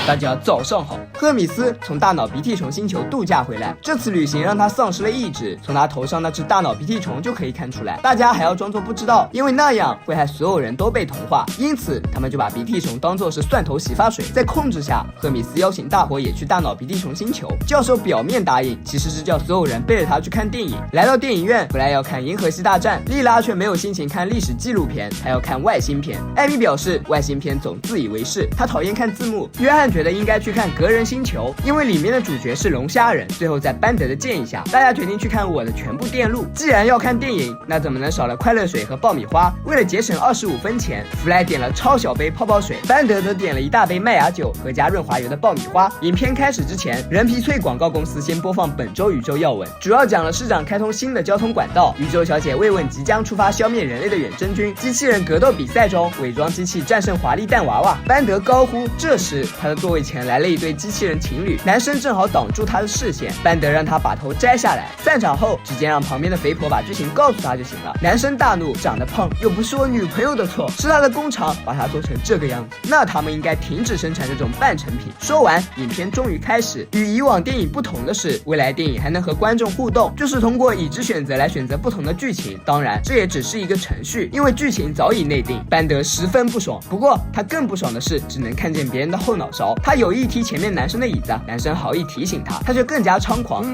大家早上好。赫米斯从大脑鼻涕虫星球度假回来，这次旅行让他丧失了意志，从他头上那只大脑鼻涕虫就可以看出来。大家还要装作不知道，因为那样会害所有人都被同化，因此他们就把鼻涕虫当作是蒜头洗发水。在控制下，赫米斯邀请大伙也去大脑鼻涕虫星球。教授表面答应，其实是叫所有人背着他去看电影。来到电影院，本来要看银河系大战，莉拉却没有心情看历史纪录片，她要看外星片。艾米表示外星片总自以为是，她讨厌看字幕。约翰觉得应该去看格人星球，因为里面的主角是龙虾人。最后在班德的建议下，大家决定去看我的全部电路。既然要看电影，那怎么能少了快乐水和爆米花？为了节省25分钱，弗莱点了超小杯泡泡水，班德则点了一大杯麦芽酒和加润滑油的爆米花。影片开始之前，人皮脆广告公司先播放本周宇宙要闻，主要讲了市长开通新的交通管道，宇宙小姐慰问即将出发消灭人类的远征军，机器人格斗比赛中伪装机器战胜华丽蛋娃娃。班德高呼，这时他的座位前来了一对机器人情侣，男生正好挡住他的视线，班德让他把头摘下来。散场后，直接让旁边的肥婆把剧情告诉他就行了。男生大怒，长得胖又不是我女朋友的错，是他的工厂把他做成这个样子，那他们应该停止生产这种半成品。说完，影片终于开始。与以往电影不同的是，未来电影还能和观众互动，就是通过已知选择来选择不同的剧情。当然，这也只是一个程序，因为剧情早已内定。班德十分不爽，不过他更不爽的是只能看见别人的后脑勺。他有意踢前面男生的椅子，男生好意提醒他，他却更加猖狂。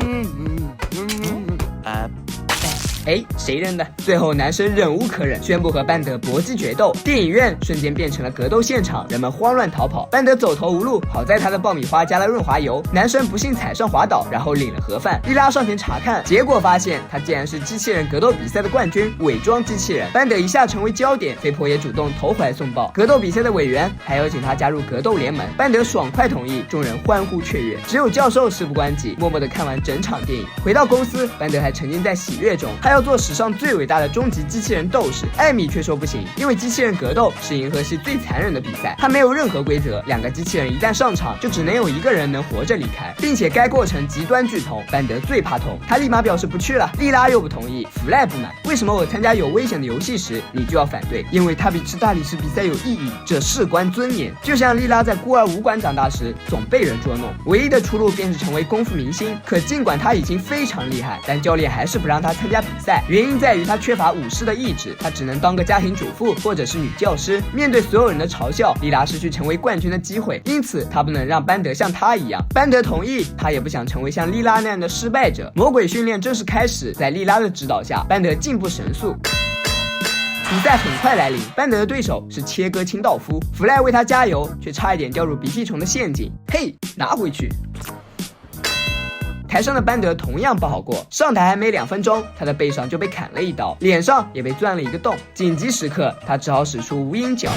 谁扔的？最后男生忍无可忍，宣布和班德搏击决斗。电影院瞬间变成了格斗现场，人们慌乱逃跑。班德走投无路，好在他的爆米花加了润滑油，男生不幸踩上滑倒，然后领了盒饭。莉拉上前查看，结果发现他竟然是机器人格斗比赛的冠军，伪装机器人。班德一下成为焦点，肥婆也主动投怀送抱。格斗比赛的委员还邀请他加入格斗联盟，班德爽快同意，众人欢呼雀跃。只有教授事不关己，默默地看完整场电影。回到公司，班德还沉浸在喜悦中，他要做史上最伟大的终极机器人斗士。艾米却说不行，因为机器人格斗是银河系最残忍的比赛，它没有任何规则，两个机器人一旦上场，就只能有一个人能活着离开，并且该过程极端剧痛。班德最怕痛，他立马表示不去了。莉拉又不同意，弗莱不满，为什么我参加有危险的游戏时你就要反对？因为它比吃大理石比赛有意义，这事关尊严。就像莉拉在孤儿武馆长大时总被人捉弄，唯一的出路便是成为功夫明星。可尽管他已经非常厉害，但教练还是不让他参加比赛，原因在于他缺乏武士的意志，他只能当个家庭主妇或者是女教师。面对所有人的嘲笑，莉拉失去成为冠军的机会，因此他不能让班德像他一样。班德同意，他也不想成为像莉拉那样的失败者。魔鬼训练正式开始，在莉拉的指导下，班德进步神速。比赛很快来临，班德的对手是切割清道夫，弗莱为他加油，却差一点掉入鼻涕虫的陷阱。嘿，拿回去！台上的班德同样不好过，上台还没2分钟，他的背上就被砍了一刀，脸上也被钻了一个洞。紧急时刻，他只好使出无影脚。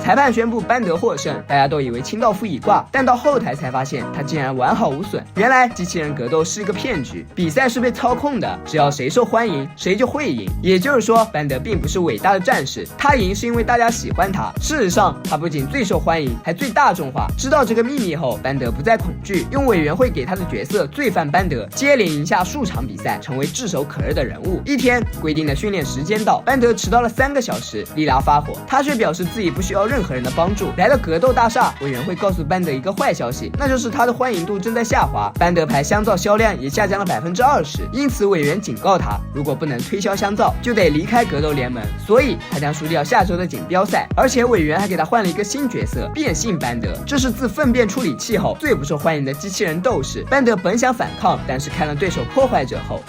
裁判宣布班德获胜，大家都以为清道夫已挂，但到后台才发现他竟然完好无损。原来机器人格斗是一个骗局，比赛是被操控的，只要谁受欢迎，谁就会赢。也就是说，班德并不是伟大的战士，他赢是因为大家喜欢他。事实上，他不仅最受欢迎，还最大众化。知道这个秘密后，班德不再恐惧，用委员会给他的角色罪犯班德接连赢下数场比赛，成为炙手可热的人物。一天规定的训练时间到，班德迟到了3个小时，莉拉发火，他却表示自己不需要任何人的帮助。来到格斗大厦，委员会告诉班德一个坏消息，那就是他的欢迎度正在下滑，班德牌香皂销量也下降了20%。因此委员警告他，如果不能推销香皂，就得离开格斗联盟，所以他将输掉下周的锦标赛。而且委员还给他换了一个新角色，变性班德，这是自粪便处理器后最不受欢迎的机器人斗士。班德本想反抗，但是看了对手破坏者后，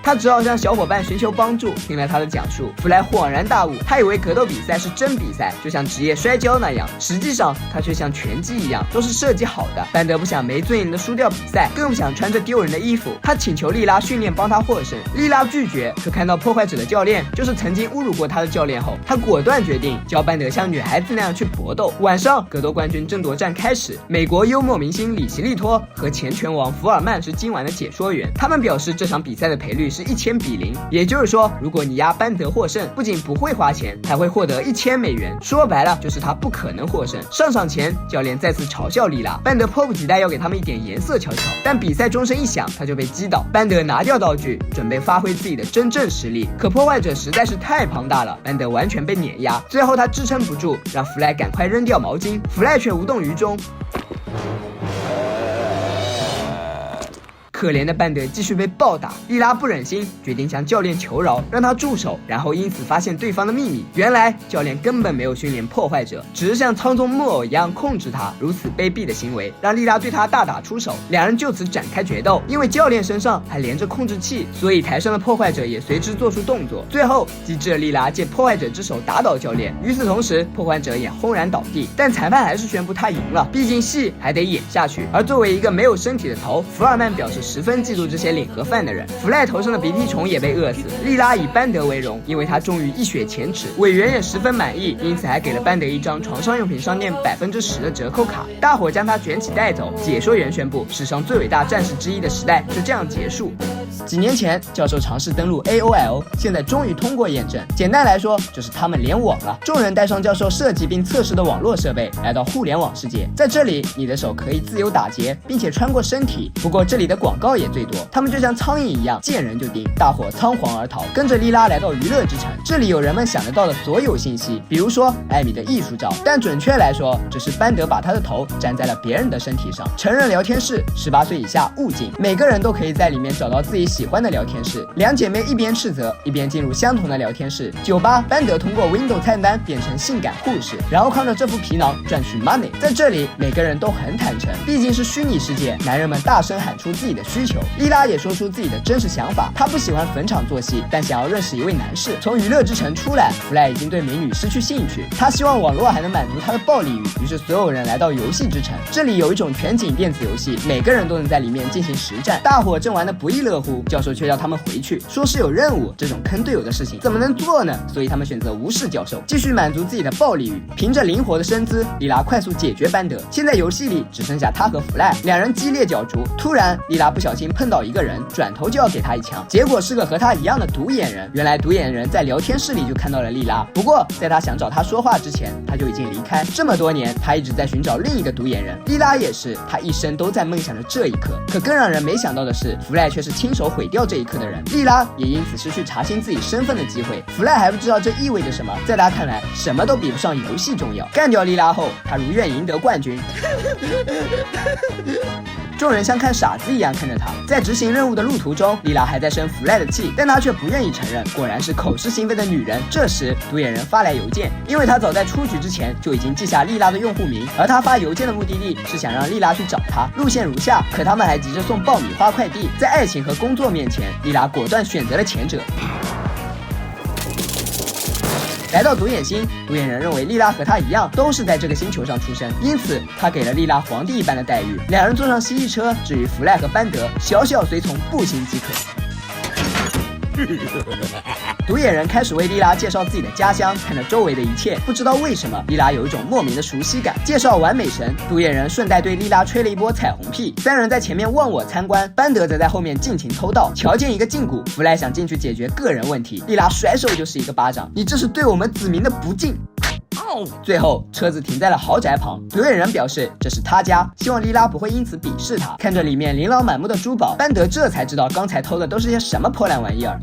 他只好向小伙伴寻求帮助。听了他的讲述，弗莱恍然大悟，他以为格斗比赛是真比赛，就像职业摔跤那样，实际上他却像拳击一样，都是设计好的。班德不想没尊严的输掉比赛，更不想穿着丢人的衣服。他请求莉拉训练帮他获胜，莉拉拒绝，可看到破坏者的教练就是曾经侮辱过他的教练后，他果断决定教班德像女孩子那样去搏斗。晚上格斗冠军争夺战开始，美国幽默明星里奇利托和前拳王福尔曼是今晚的解说员，他们表示这场比赛的赔率是1000比0，也就是说，如果你押班德获胜，不仅不会花钱，还会获得1000美元。说白了，就是他不可能获胜。上场前，教练再次嘲笑莉拉，班德迫不及待要给他们一点颜色瞧瞧。但比赛钟声一响，他就被击倒。班德拿掉道具，准备发挥自己的真正实力，可破坏者实在是太庞大了，班德完全被碾压。最后他支撑不住，让弗莱赶快扔掉毛巾，弗莱却无动于衷。可怜的班德继续被暴打，莉拉不忍心，决定向教练求饶，让他住手，然后因此发现对方的秘密。原来教练根本没有训练破坏者，只是像操纵木偶一样控制他。如此卑鄙的行为让莉拉对他大打出手，两人就此展开决斗。因为教练身上还连着控制器，所以台上的破坏者也随之做出动作。最后机智的莉拉借破坏者之手打倒教练，与此同时破坏者也轰然倒地，但裁判还是宣布他赢了，毕竟戏还得演下去。而作为一个没有身体的头，福尔曼表示十分嫉妒这些领盒饭的人。弗赖头上的鼻涕虫也被饿死，莉拉以班德为荣，因为他终于一雪前耻。委员也十分满意，因此还给了班德一张床上用品商店10%的折扣卡。大伙将他卷起带走，解说员宣布史上最伟大战士之一的时代就这样结束。几年前，教授尝试登录 AOL， 现在终于通过验证。简单来说，就是他们联网了。众人带上教授设计并测试的网络设备，来到互联网世界。在这里，你的手可以自由打结，并且穿过身体。不过这里的广告也最多，他们就像苍蝇一样，见人就叮。大伙仓皇而逃，跟着莉拉来到娱乐之城。这里有人们想得到的所有信息，比如说艾米的艺术照，但准确来说，这是班德把他的头粘在了别人的身体上。成人聊天室，18岁以下勿进，每个人都可以在里面找到自己喜欢的聊天室。两姐妹一边斥责，一边进入相同的聊天室。酒吧，班德通过 Windows 菜单变成性感护士，然后靠着这副皮囊赚取 money。在这里，每个人都很坦诚，毕竟是虚拟世界，男人们大声喊出自己的需求。莉拉也说出自己的真实想法，她不喜欢坟场作戏，但想要认识一位男士。从娱乐之城出来，弗赖已经对美女失去兴趣，他希望网络还能满足他的暴力欲，于是所有人来到游戏之城。这里有一种全景电子游戏，每个人都能在里面进行实战。大伙正玩得不亦乐乎，教授却要他们回去，说是有任务，这种坑队友的事情怎么能做呢？所以他们选择无视教授，继续满足自己的暴力欲。凭着灵活的身姿，莉拉快速解决班德。现在游戏里只剩下他和弗赖，两人激烈角逐。突然，莉拉不小心碰到一个人，转头就要给他一枪，结果是个和他一样的独眼人。原来独眼人在聊天室里就看到了莉拉，不过在他想找他说话之前，他就已经离开。这么多年，他一直在寻找另一个独眼人。莉拉也是，他一生都在梦想着这一刻。可更让人没想到的是，弗赖却是亲手毁掉这一刻的人。莉拉也因此失去查清自己身份的机会。弗赖还不知道这意味着什么，在他看来，什么都比不上游戏重要。干掉莉拉后，他如愿赢得冠军。众人像看傻子一样看着他。在执行任务的路途中，莉拉还在生弗赖的气，但他却不愿意承认，果然是口是心非的女人。这时，独眼人发来邮件，因为他早在出局之前就已经记下莉拉的用户名，而他发邮件的目的地是想让莉拉去找他。路线如下，可他们还急着送爆米花快递。在爱情和工作面前，莉拉果断选择了前者。来到独眼星，独眼人认为莉拉和他一样都是在这个星球上出生，因此他给了莉拉皇帝一般的待遇。两人坐上蜥蜴车，至于弗赖和班德，小小随从步行即可。独眼人开始为莉拉介绍自己的家乡，看着周围的一切，不知道为什么莉拉有一种莫名的熟悉感。介绍完美神，独眼人顺带对莉拉吹了一波彩虹屁。三人在前面忘我参观，班德则在后面尽情偷盗。瞧见一个禁锢，弗赖想进去解决个人问题，莉拉甩手就是一个巴掌，你这是对我们子民的不敬。最后，车子停在了豪宅旁。独眼人表示这是他家，希望莉拉不会因此鄙视他。看着里面琳琅满目的珠宝，班德这才知道刚才偷的都是些什么破烂玩意儿。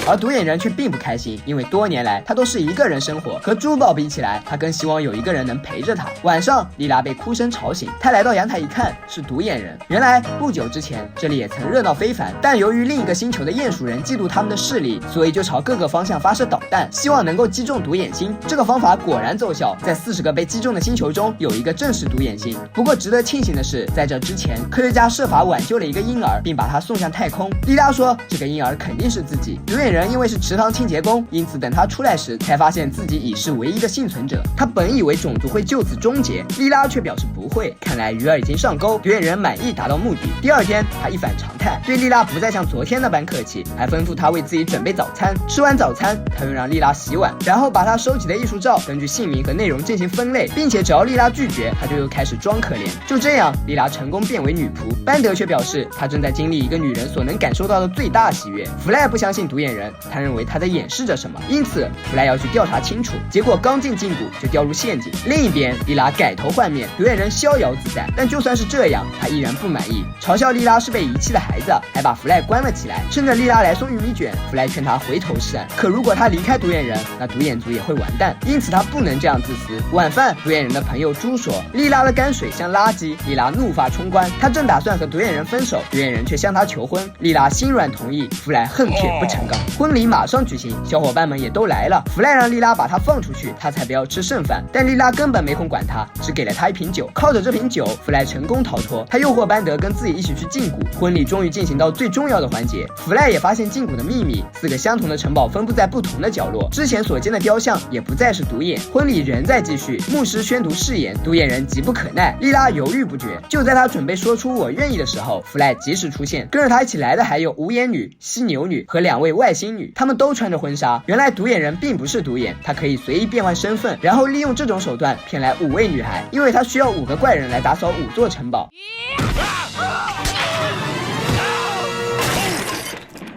而独眼人却并不开心，因为多年来他都是一个人生活，和珠宝比起来，他更希望有一个人能陪着他。晚上，莉拉被哭声吵醒，他来到阳台一看，是独眼人。原来不久之前这里也曾热闹非凡，但由于另一个星球的鼹鼠人嫉妒他们的势力，所以就朝各个方向发射导弹，希望能够击中独眼星。这个方法果然奏效，在40个被击中的星球中，有一个正是独眼星。不过值得庆幸的是，在这之前，科学家设法挽救了一个婴儿，并把他送向太空。莉拉说，这个婴儿肯定是自己。独眼人因为是池塘清洁工，因此等他出来时，才发现自己已是唯一的幸存者。他本以为种族会就此终结，莉拉却表示不会。看来鱼儿已经上钩，独眼人满意达到目的。第二天，他一反常态，对莉拉不再像昨天那般客气，还吩咐她为自己准备早餐。吃完早餐，他又让莉拉洗碗，然后把她收集的艺术照根据姓名和内容进行分类，并且只要莉拉拒绝，他就又开始装可怜。就这样，莉拉成功变为女仆。班德却表示，他正在经历一个女人所能感受到的最大喜悦。弗赖不相信独眼人，人，他认为他在掩饰着什么，因此弗莱要去调查清楚。结果刚进禁谷就掉入陷阱。另一边，莉拉改头换面，独眼人逍遥自在。但就算是这样，他依然不满意，嘲笑莉拉是被遗弃的孩子，还把弗莱关了起来。趁着莉拉来送玉米卷，弗莱劝他回头是岸。可如果他离开独眼人，那独眼族也会完蛋，因此他不能这样自私。晚饭，独眼人的朋友猪说莉拉的泔水像垃圾，莉拉怒发冲冠，他正打算和独眼人分手，独眼人却向他求婚，莉拉心软同意，弗莱恨铁不成钢。婚礼马上举行，小伙伴们也都来了。弗莱让莉拉把他放出去，他才不要吃剩饭，但莉拉根本没空管他，只给了他一瓶酒。靠着这瓶酒，弗莱成功逃脱。他诱惑班德跟自己一起去禁谷。婚礼终于进行到最重要的环节，弗莱也发现禁谷的秘密，4个相同的城堡分布在不同的角落，之前所见的雕像也不再是独眼。婚礼仍在继续，牧师宣读誓言，独眼人急不可耐，莉拉犹豫不决。就在他准备说出我愿意的时候，弗莱及时出现。跟着他一起来的还有无眼女、犀牛女和2位外星女，她们都穿着婚纱。原来独眼人并不是独眼，他可以随意变换身份，然后利用这种手段骗来5位女孩，因为他需要5个怪人来打扫5座城堡。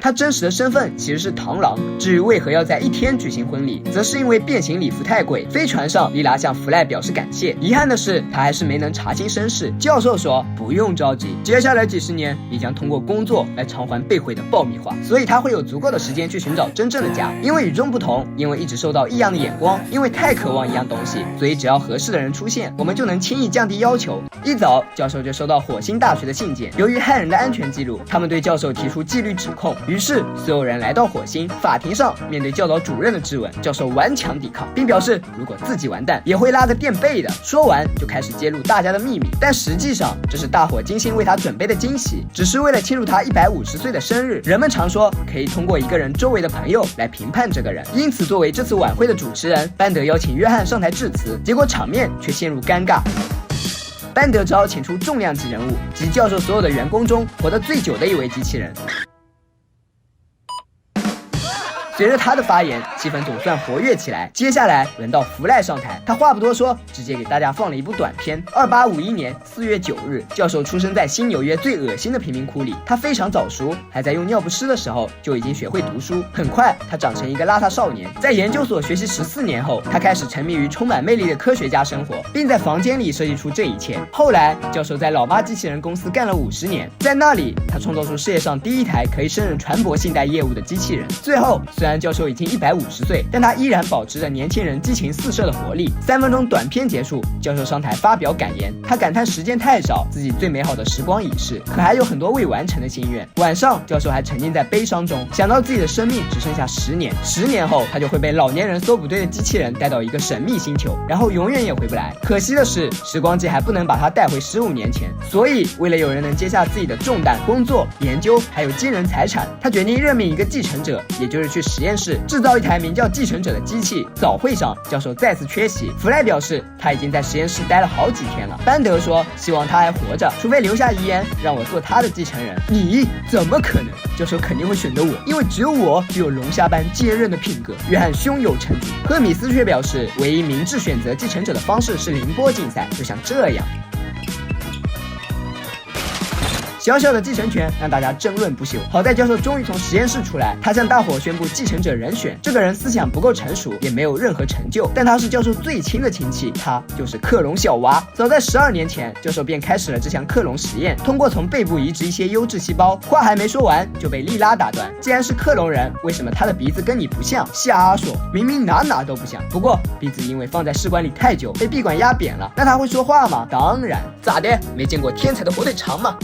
他真实的身份其实是螳螂。至于为何要在1天举行婚礼，则是因为变形礼服太贵。飞船上，莉拉向弗莱表示感谢。遗憾的是，他还是没能查清身世。教授说不用着急，接下来几十年，你将通过工作来偿还被毁的爆米花，所以他会有足够的时间去寻找真正的家。因为与众不同，因为一直受到异样的眼光，因为太渴望一样东西，所以只要合适的人出现，我们就能轻易降低要求。一早，教授就收到火星大学的信件，由于害人的安全记录，他们对教授提出纪律指控。于是所有人来到火星法庭上，面对教导主任的质问，教授顽强抵抗，并表示如果自己完蛋也会拉个垫背的。说完就开始揭露大家的秘密，但实际上这是大伙精心为他准备的惊喜，只是为了庆祝他150岁的生日。人们常说可以通过一个人周围的朋友来评判这个人，因此作为这次晚会的主持人，班德邀请约翰上台致辞，结果场面却陷入尴尬。班德只好请出重量级人物，即教授所有的员工中活得最久的一位机器人。随着他的发言，气氛总算活跃起来。接下来轮到弗莱上台，他话不多说，直接给大家放了一部短片。2851年4月9日，教授出生在新纽约最恶心的贫民窟里。他非常早熟，还在用尿不湿的时候就已经学会读书。很快，他长成一个邋遢少年。在研究所学习14年后，他开始沉迷于充满魅力的科学家生活，并在房间里设计出这一切。后来，教授在老妈机器人公司干了50年，在那里，他创造出世界上第1台可以胜任船舶信贷业务的机器人。最后，虽然教授已经150岁，但他依然保持着年轻人激情四射的活力。3分钟短片结束，教授上台发表感言，他感叹时间太少，自己最美好的时光已逝，可还有很多未完成的心愿。晚上，教授还沉浸在悲伤中，想到自己的生命只剩下10年，10年后他就会被老年人搜捕队的机器人带到一个神秘星球，然后永远也回不来。可惜的是，时光机还不能把他带回15年前，所以为了有人能接下自己的重担工作、研究还有惊人财产，他决定任命一个继承者，也就是去实验室制造一台名叫继承者的机器。早会上，教授再次缺席，弗莱表示他已经在实验室待了好几天了。班德说希望他还活着，除非留下遗言让我做他的继承人。你怎么可能？教授肯定会选择我，因为只有我具有龙虾般坚韧的品格。约翰胸有成竹。赫米斯却表示，唯一明智选择继承者的方式是凌波竞赛，就像这样。小小的继承权让大家争论不休。好在教授终于从实验室出来，他向大伙宣布继承者人选。这个人思想不够成熟，也没有任何成就，但他是教授最亲的亲戚，他就是克隆小娃。早在12年前，教授便开始了这项克隆实验，通过从背部移植一些优质细胞。话还没说完就被莉拉打断。既然是克隆人，为什么他的鼻子跟你不像？瞎说，明明哪都不像。不过鼻子因为放在试管里太久，被闭管压扁了。那他会说话吗？当然。咋的？没见过天才的火腿肠吗？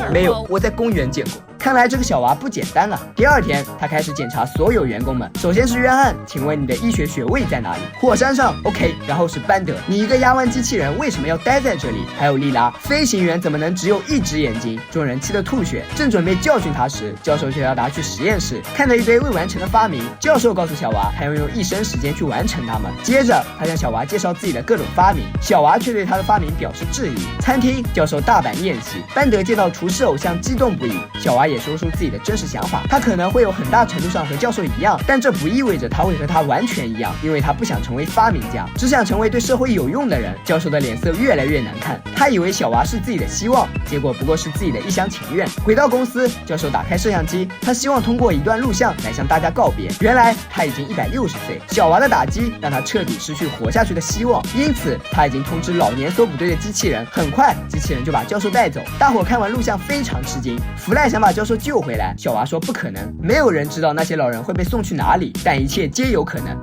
没有，我在公园见过。看来这个小娃不简单啊。第2天，他开始检查所有员工们。首先是约翰，请问你的医学学位在哪里？火山上 OK。 然后是班德，你一个压弯机器人为什么要待在这里？还有莉拉，飞行员怎么能只有1只眼睛？众人气得吐血。正准备教训他时，教授却要他去实验室，看着一堆未完成的发明。教授告诉小娃，他要用1生时间去完成它们。接着他向小娃介绍自己的各种发明，小娃却对他的发明表示质疑。餐厅，教授大摆宴席，班德见到厨师偶像激动不已，小娃也说出自己的真实想法。他可能会有很大程度上和教授一样，但这不意味着他会和他完全一样，因为他不想成为发明家，只想成为对社会有用的人。教授的脸色越来越难看，他以为小娃是自己的希望，结果不过是自己的一厢情愿。回到公司，教授打开摄像机，他希望通过一段录像来向大家告别。原来他已经160岁，小娃的打击让他彻底失去活下去的希望，因此他已经通知老年搜捕队的机器人。很快，机器人就把教授带走。大伙看完录像非常吃惊，弗赖想把教授救回来，小娃说不可能，没有人知道那些老人会被送去哪里，但一切皆有可能。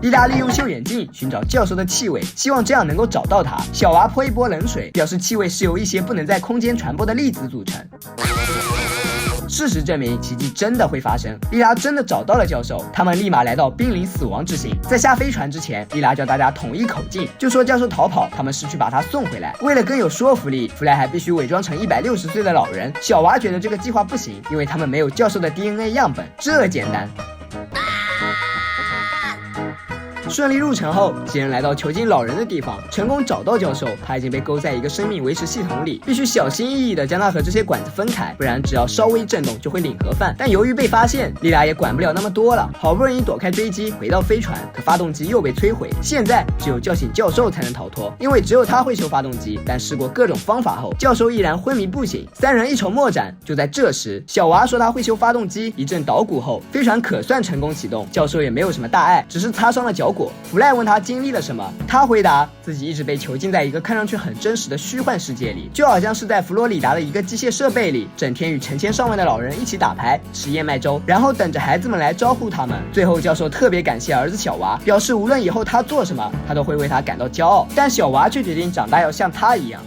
莉拉利用嗅眼镜寻找教授的气味，希望这样能够找到他。小娃泼一波冷水，表示气味是由一些不能在空间传播的粒子组成。事实证明，奇迹真的会发生。莉拉真的找到了教授，他们立马来到濒临死亡之行。在下飞船之前，莉拉叫大家统一口径，就说教授逃跑，他们是去把他送回来。为了更有说服力，弗莱还必须伪装成160岁的老人。小娃觉得这个计划不行，因为他们没有教授的 DNA 样本，这简单。顺利入城后，几人来到囚禁老人的地方，成功找到教授。他已经被勾在一个生命维持系统里，必须小心翼翼地将他和这些管子分开，不然只要稍微震动就会领盒饭。但由于被发现，莉拉也管不了那么多了，好不容易躲开追击，回到飞船，可发动机又被摧毁。现在只有叫醒教授才能逃脱，因为只有他会修发动机。但试过各种方法后，教授依然昏迷不醒。三人一筹莫展。就在这时，小娃说他会修发动机，一阵捣鼓后，飞船可算成功启动。教授也没有什么大碍，只是擦伤了脚骨。弗赖问他经历了什么，他回答自己一直被囚禁在一个看上去很真实的虚幻世界里，就好像是在佛罗里达的一个机械设备里，整天与成千上万的老人一起打牌、吃燕麦粥，然后等着孩子们来招呼他们。最后，教授特别感谢儿子小娃，表示无论以后他做什么，他都会为他感到骄傲。但小娃却决定长大要像他一样。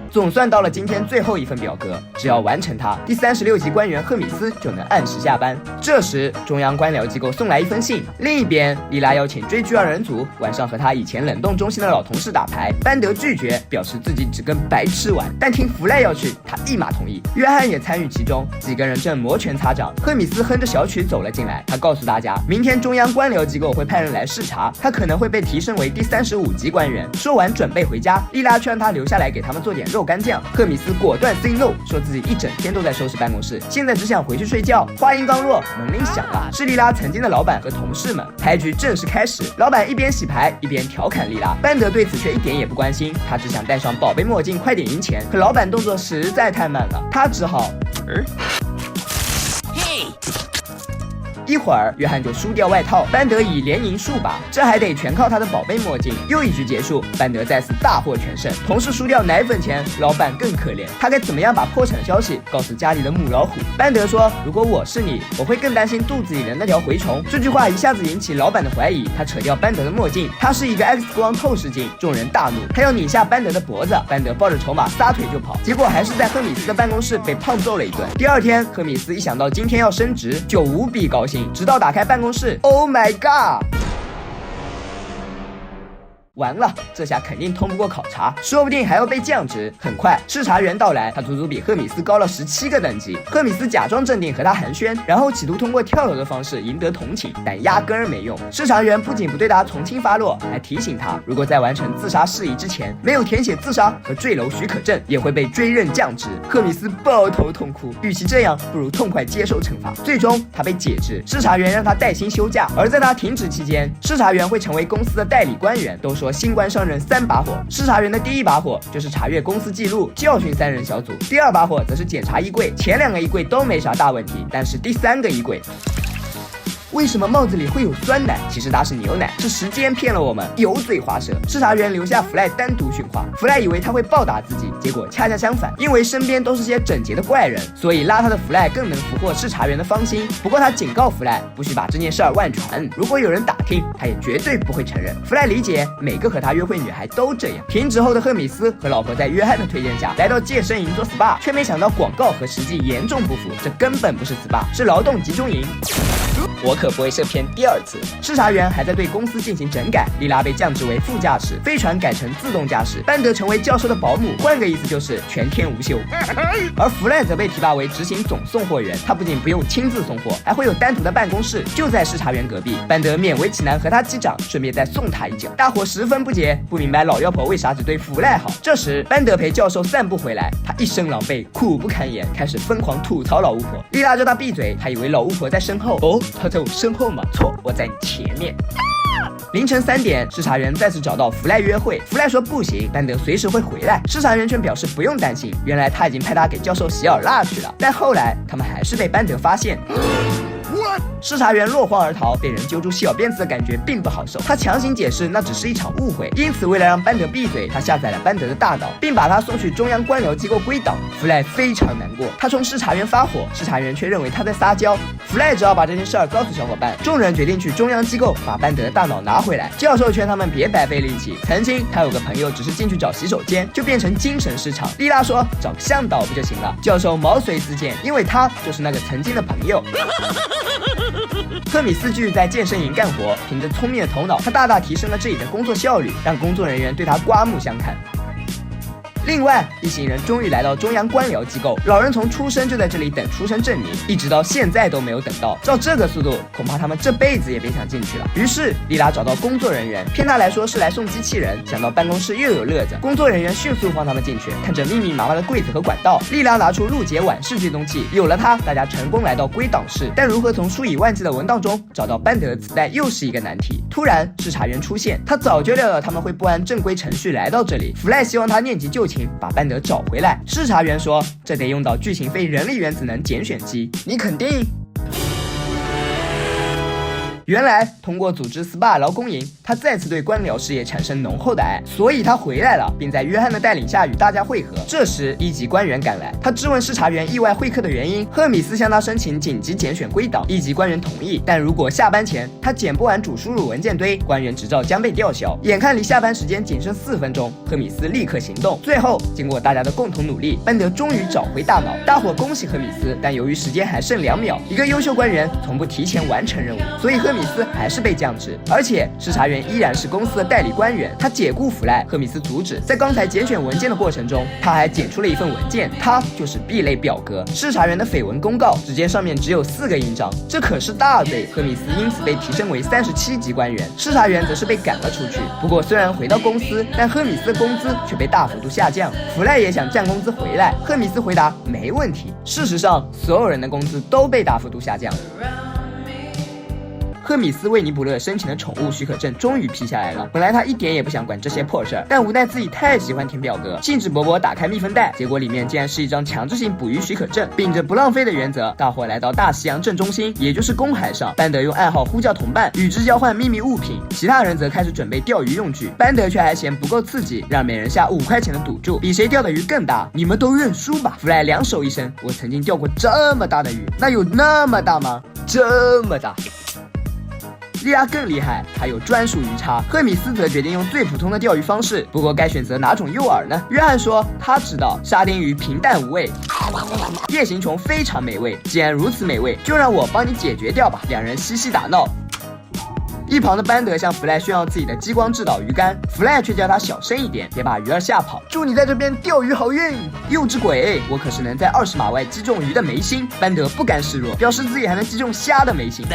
总算到了今天最后一份表格，只要完成它，第36级官员赫米斯就能按时下班。这时，中央官僚机构送来一封信，另一边，莉拉邀请追剧二人组晚上和他以前冷冻中心的老同事打牌。班德拒绝，表示自己只跟白痴玩，但听弗赖要去，他立马同意。约翰也参与其中，几个人正摩拳擦掌。赫米斯哼着小曲走了进来，他告诉大家，明天中央官僚机构会派人来视察，他可能会被提升为第35级官员。说完准备回家，莉拉却让他留下来给他们做点肉干酱。赫米斯果断 say no， 说自己一整天都在收拾办公室，现在只想回去睡觉。话音刚落，门铃响了，是莉拉曾经的老板和同事们。牌局正式开始，老板一边洗牌一边调侃莉拉，班德对此却一点也不关心，他只想戴上宝贝墨镜快点赢钱。可老板动作实在太慢了，他只好一会儿，约翰就输掉外套，班德已连赢数把，这还得全靠他的宝贝墨镜。又一局结束，班德再次大获全胜。同事输掉奶粉钱，老板更可怜，他该怎么样把破产消息告诉家里的母老虎？班德说：“如果我是你，我会更担心肚子里的那条蛔虫。”这句话一下子引起老板的怀疑，他扯掉班德的墨镜，它是一个 X 光透视镜。众人大怒，他要拧下班德的脖子，班德抱着筹码撒腿就跑，结果还是在赫米斯的办公室被胖揍了一顿。第二天，赫米斯一想到今天要升职，就无比高兴。直到打开办公室 ，Oh my god！ 完了，这下肯定通不过考察，说不定还要被降职。很快，视察员到来，他足足比赫米斯高了17个等级。赫米斯假装镇定和他寒暄，然后企图通过跳楼的方式赢得同情，但压根儿没用。视察员不仅不对他从轻发落，还提醒他，如果在完成自杀事宜之前没有填写自杀和坠楼许可证，也会被追认降职。赫米斯抱头痛哭，与其这样，不如痛快接受惩罚。最终，他被解职，视察员让他带薪休假，而在他停职期间，视察员会成为公司的代理官员。都说新官上任3把火，视察员的第1把火就是查阅公司记录，教训3人小组；第2把火则是检查衣柜，前2个衣柜都没啥大问题，但是第3个衣柜。为什么帽子里会有酸奶？其实它是牛奶，是时间骗了我们，油嘴滑舌。视察员留下弗赖单独训话，弗赖以为他会暴打自己，结果恰恰相反，因为身边都是些整洁的怪人，所以邋遢的弗赖更能俘获视察员的芳心。不过他警告弗赖，不许把这件事外传，如果有人打听，他也绝对不会承认。弗赖理解，每个和他约会女孩都这样。停职后的赫米斯和老婆在约翰的推荐下来到健身营做 SPA， 却没想到广告和实际严重不符，这根本不是 SPA， 是劳动集中营。我可不会是骗第二次。视察员还在对公司进行整改，莉拉被降职为副驾驶，飞船改成自动驾驶，班德成为教授的保姆，换个意思就是全天无休。而弗赖则被提拔为执行总送货员，他不仅不用亲自送货，还会有单独的办公室，就在视察员隔壁。班德勉为其难和他击掌，顺便再送他一脚。大伙十分不解，不明白老妖婆为啥只对弗赖好。这时班德陪教授散步回来，他一身狼狈，苦不堪言，开始疯狂吐槽老巫婆。莉拉叫他闭嘴，还以为老巫婆在身后。哦，她在我身后吗？错，我在你前面。凌晨3点，视察员再次找到弗赖约会，弗赖说不行，班德随时会回来。视察员却表示不用担心，原来他已经派他给教授席尔纳去了。但后来他们还是被班德发现。视察员落荒而逃，被人揪住小辫子的感觉并不好受。他强行解释那只是一场误会，因此为了让班德闭嘴，他下载了班德的大脑，并把他送去中央官僚机构归档。弗赖非常难过，他冲视察员发火，视察员却认为他在撒娇。弗赖只好把这件事儿告诉小伙伴，众人决定去中央机构把班德的大脑拿回来。教授劝他们别白费力气，曾经他有个朋友只是进去找洗手间就变成精神失常。莉拉说找个向导不就行了？教授毛遂自荐，因为他就是那个曾经的朋友。赫米斯继续在健身营干活，凭着聪明的头脑，他大大提升了这里的工作效率，让工作人员对他刮目相看。另外，一行人终于来到中央官僚机构，老人从出生就在这里等出生证明，一直到现在都没有等到。照这个速度，恐怕他们这辈子也别想进去了。于是，莉拉找到工作人员，骗他来说是来送机器人，想到办公室又有乐子。工作人员迅速放他们进去，看着密密麻麻的柜子和管道，莉拉拿出路捷晚式追踪器，有了它，大家成功来到归档室。但如何从数以万计的文档中找到班德的磁带，又是一个难题。突然，视察员出现，他早就料到他们会不按正规程序来到这里。弗赖希望他念及旧情，把班德找回来。视察员说，这得用到剧情非人力原子能拣选机，你肯定？原来通过组织 SPA 劳工营，他再次对官僚事业产生浓厚的爱，所以他回来了，并在约翰的带领下与大家会合。这时一级官员赶来，他质问视察员意外会客的原因。赫米斯向他申请紧急拣选归档，一级官员同意，但如果下班前他捡不完主输入文件堆，官员执照将被吊销。眼看离下班时间仅剩4分钟，赫米斯立刻行动。最后经过大家的共同努力，班德终于找回大脑。大伙恭喜赫米斯，但由于时间还剩2秒，一个优秀官员从不提前完成任务，所以赫米斯还是被降职，而且视察员依然是公司的代理官员。他解雇弗赖，赫米斯阻止。在刚才拣选文件的过程中，他还检出了一份文件，它就是 B 类表格，视察员的绯闻公告。只见上面只有4个印章，这可是大罪。赫米斯因此被提升为37级官员，视察员则是被赶了出去。不过虽然回到公司，但赫米斯的工资却被大幅度下降。弗赖也想降工资回来，赫米斯回答没问题。事实上，所有人的工资都被大幅度下降。赫米斯为尼普勒申请的宠物许可证终于批下来了。本来他一点也不想管这些破事儿，但无奈自己太喜欢填表格，兴致勃勃打开密封袋，结果里面竟然是一张强制性捕鱼许可证。秉着不浪费的原则，大伙来到大西洋正中心，也就是公海上。班德用暗号呼叫同伴，与之交换秘密物品，其他人则开始准备钓鱼用具。班德却还嫌不够刺激，让每人下5块钱的赌注，比谁钓的鱼更大。你们都认输吧！弗赖两手一伸，我曾经钓过这么大的鱼，那有那么大吗？这么大。莉拉更厉害，她有专属鱼叉。赫米斯则决定用最普通的钓鱼方式，不过该选择哪种诱饵呢？约翰说他知道，沙丁鱼平淡无味，夜行虫非常美味。既然如此美味，就让我帮你解决掉吧。两人嬉戏打闹。一旁的班德向弗赖炫耀自己的激光制导鱼竿，弗赖却叫他小声一点，别把鱼儿吓跑。祝你在这边钓鱼好运！幼稚鬼，我可是能在20码外击中鱼的眉心。班德不甘示弱，表示自己还能击中虾的眉心。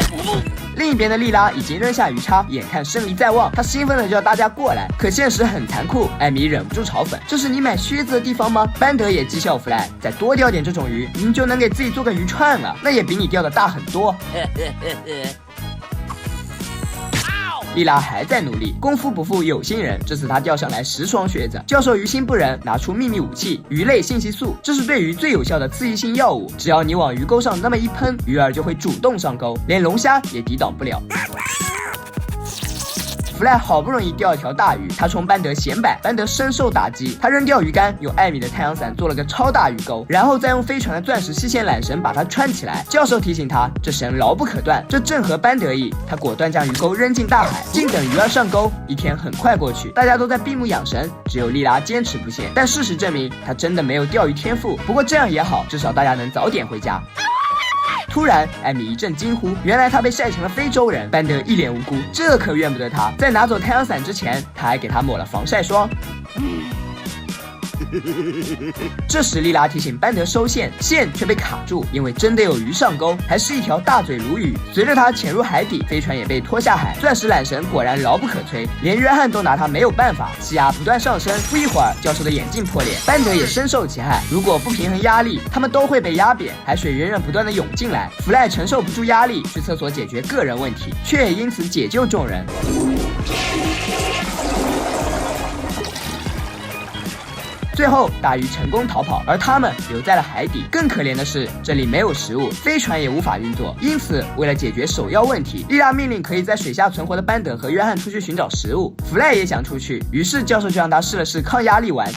另一边的莉拉已经扔下鱼叉，眼看胜利在望，她兴奋地叫大家过来。可现实很残酷，艾米忍不住嘲讽：“这是你买靴子的地方吗？”班德也讥笑弗赖：“再多钓点这种鱼，您就能给自己做个鱼串了，那也比你钓的大很多。”莉拉还在努力，功夫不负有心人，这次她钓上来10双靴子。教授于心不忍，拿出秘密武器——鱼类信息素，这是对鱼最有效的刺激性药物。只要你往鱼钩上那么一喷，鱼儿就会主动上钩，连龙虾也抵挡不了。弗赖好不容易钓一条大鱼，他冲班德显摆，班德深受打击。他扔掉鱼竿，用艾米的太阳伞做了个超大鱼钩，然后再用飞船的钻石细线缆绳把它串起来。教授提醒他，这绳牢不可断，这正合班德意。他果断将鱼钩扔进大海，静等鱼儿上钩。一天很快过去，大家都在闭目养神，只有莉拉坚持不懈。但事实证明，他真的没有钓鱼天赋。不过这样也好，至少大家能早点回家。突然，艾米一阵惊呼，原来他被晒成了非洲人。班德一脸无辜，这可怨不得他。在拿走太阳伞之前，他还给他抹了防晒霜。这时莉拉提醒班德收线，线却被卡住，因为真的有鱼上钩，还是一条大嘴鲈鱼。随着他潜入海底，飞船也被拖下海。钻石缆绳果然牢不可摧，连约翰都拿他没有办法。气压不断上升，不一会儿，教授的眼镜破裂，班德也深受其害。如果不平衡压力，他们都会被压扁。海水源源不断的涌进来，弗赖承受不住压力，去厕所解决个人问题，却也因此解救众人。最后，大鱼成功逃跑，而他们留在了海底。更可怜的是，这里没有食物，飞船也无法运作。因此，为了解决首要问题，莉拉命令可以在水下存活的班德和约翰出去寻找食物。弗赖也想出去，于是教授就让他试了试抗压力丸。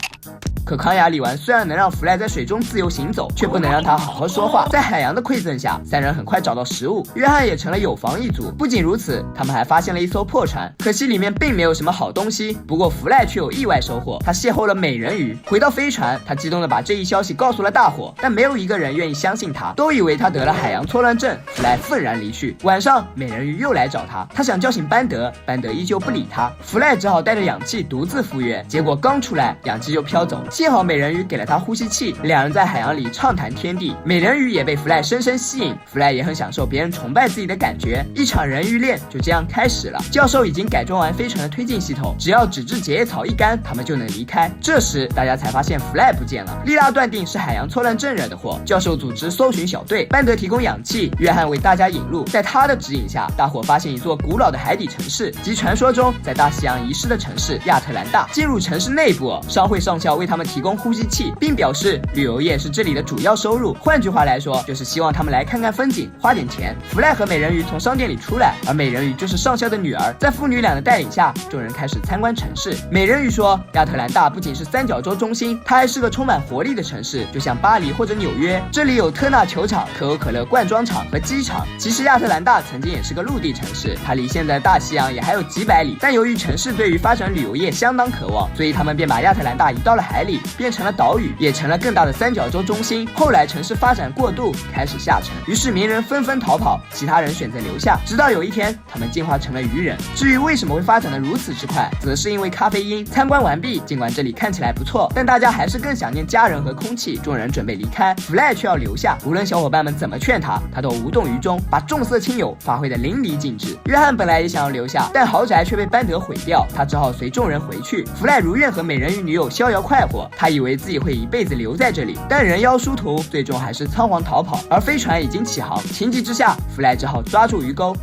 可抗压力丸虽然能让弗赖在水中自由行走，却不能让他好好说话。在海洋的馈赠下，三人很快找到食物，约翰也成了有房一族。不仅如此，他们还发现了一艘破船，可惜里面并没有什么好东西。不过弗赖却有意外收获，他邂逅了美人鱼。回到飞船，他激动地把这一消息告诉了大伙，但没有一个人愿意相信他，都以为他得了海洋错乱症。弗赖愤然离去。晚上，美人鱼又来找他，他想叫醒班德，班德依旧不理他。弗赖只好带着氧气独自赴约，结果刚出来，氧气就飘走。幸好美人鱼给了他呼吸器，两人在海洋里畅谈天地。美人鱼也被弗赖深深吸引，弗赖也很享受别人崇拜自己的感觉。一场人鱼恋就这样开始了。教授已经改装完飞船的推进系统，只要纸质结叶草一干，他们就能离开。这时大家才发现弗赖不见了，莉拉断定是海洋错乱症惹的祸。教授组织搜寻小队，班德提供氧气，约翰为大家引路。在他的指引下，大伙发现一座古老的海底城市，即传说中在大西洋遗失的城市亚特兰大。进入城市内部，商会上校为他们提供呼吸器，并表示旅游业是这里的主要收入。换句话来说，就是希望他们来看看风景，花点钱。弗赖和美人鱼从商店里出来，而美人鱼就是上校的女儿。在父女俩的带领下，众人开始参观城市。美人鱼说，亚特兰大不仅是三角洲中心，它还是个充满活力的城市，就像巴黎或者纽约。这里有特纳球场、可口可乐罐装厂和机场。其实亚特兰大曾经也是个陆地城市，它离现在的大西洋也还有几百里，但由于城市对于发展旅游业相当渴望，所以他们便把亚特兰大移到了海里，变成了岛屿，也成了更大的三角洲中心。后来城市发展过度，开始下沉，于是民人纷纷逃跑，其他人选择留下。直到有一天，他们进化成了鱼人。至于为什么会发展的如此之快，则是因为咖啡因。参观完毕，尽管这里看起来不错，但大家还是更想念家人和空气。众人准备离开，弗赖却要留下。无论小伙伴们怎么劝他，他都无动于衷，把重色轻友发挥得淋漓尽致。约翰本来也想要留下，但豪宅却被班德毁掉，他只好随众人回去。弗赖如愿和美人鱼女友逍遥快活，他以为自己会一辈子留在这里，但人妖殊途，最终还是仓皇逃跑。而飞船已经起航，情急之下，弗赖只好抓住鱼钩。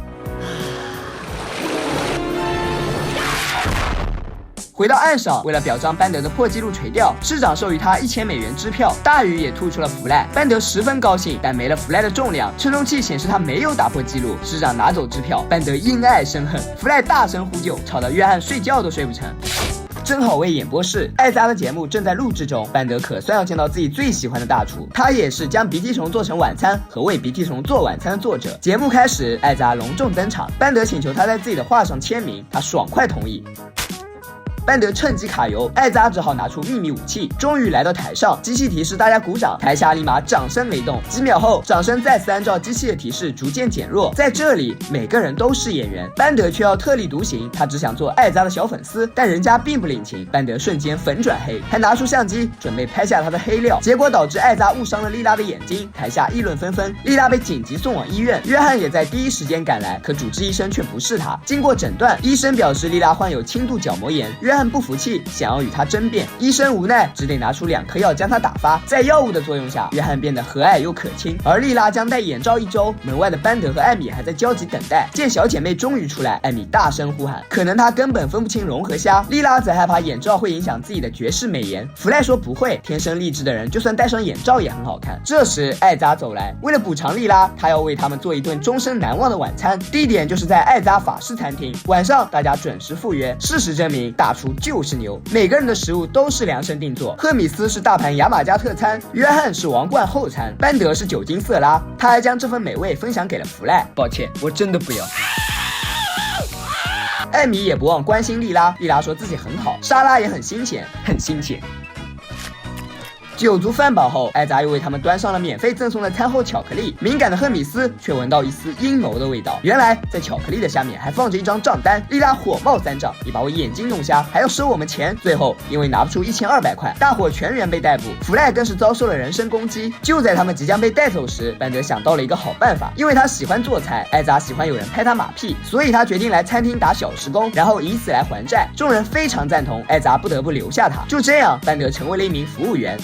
回到岸上，为了表彰班德的破纪录垂钓，市长授予他$1000支票。大鱼也吐出了弗赖，班德十分高兴，但没了弗赖的重量，称重器显示他没有打破纪录。市长拿走支票，班德因爱生恨，弗赖大声呼救，吵得约翰睡觉都睡不成。正好为演播室，艾扎的节目正在录制中，班德可算要见到自己最喜欢的大厨，他也是将鼻涕虫做成晚餐和为鼻涕虫做晚餐的作者。节目开始，艾扎隆重登场，班德请求他在自己的画上签名，他爽快同意。班德趁机卡油，艾扎只好拿出秘密武器。终于来到台上，机器提示大家鼓掌，台下立马掌声雷动。几秒后，掌声再次按照机器的提示逐渐减弱。在这里，每个人都是演员，班德却要特立独行。他只想做艾扎的小粉丝，但人家并不领情。班德瞬间粉转黑，还拿出相机准备拍下他的黑料，结果导致艾扎误伤了莉拉的眼睛。台下议论纷纷，莉拉被紧急送往医院。约翰也在第一时间赶来，可主治医生却不是他。经过诊断，医生表示莉拉患有轻度角膜炎。约翰不服气，想要与他争辩，医生无奈只得拿出2颗药将他打发。在药物的作用下，约翰变得和蔼又可亲。而莉拉将戴眼罩1周，门外的班德和艾米还在焦急等待。见小姐妹终于出来，艾米大声呼喊，可能她根本分不清龙和虾。莉拉则害怕眼罩会影响自己的绝世美颜。弗赖说不会，天生丽质的人就算戴上眼罩也很好看。这时艾扎走来，为了补偿莉拉，他要为他们做一顿终身难忘的晚餐，地点就是在艾扎法式餐厅。晚上大家准时赴约。事实证明，大厨就是牛，每个人的食物都是量身定做。赫米斯是大盘牙买加特餐，约翰是王冠后餐，班德是酒精色拉。他还将这份美味分享给了弗赖。抱歉，我真的不要。艾米也不忘关心莉拉，莉拉说自己很好，沙拉也很新鲜，很新鲜。酒足饭饱后，艾扎又为他们端上了免费赠送的餐后巧克力。敏感的赫米斯却闻到一丝阴谋的味道，原来在巧克力的下面还放着一张账单。莉拉火冒三丈，你把我眼睛弄瞎，还要收我们钱。最后因为拿不出1200块，大伙全员被逮捕，弗赖更是遭受了人身攻击。就在他们即将被带走时，班德想到了一个好办法，因为他喜欢做菜，艾扎喜欢有人拍他马屁，所以他决定来餐厅打小时工，然后以此来还债。众人非常赞同，艾扎不得不留下他。就这样，班德成为了一名服务员。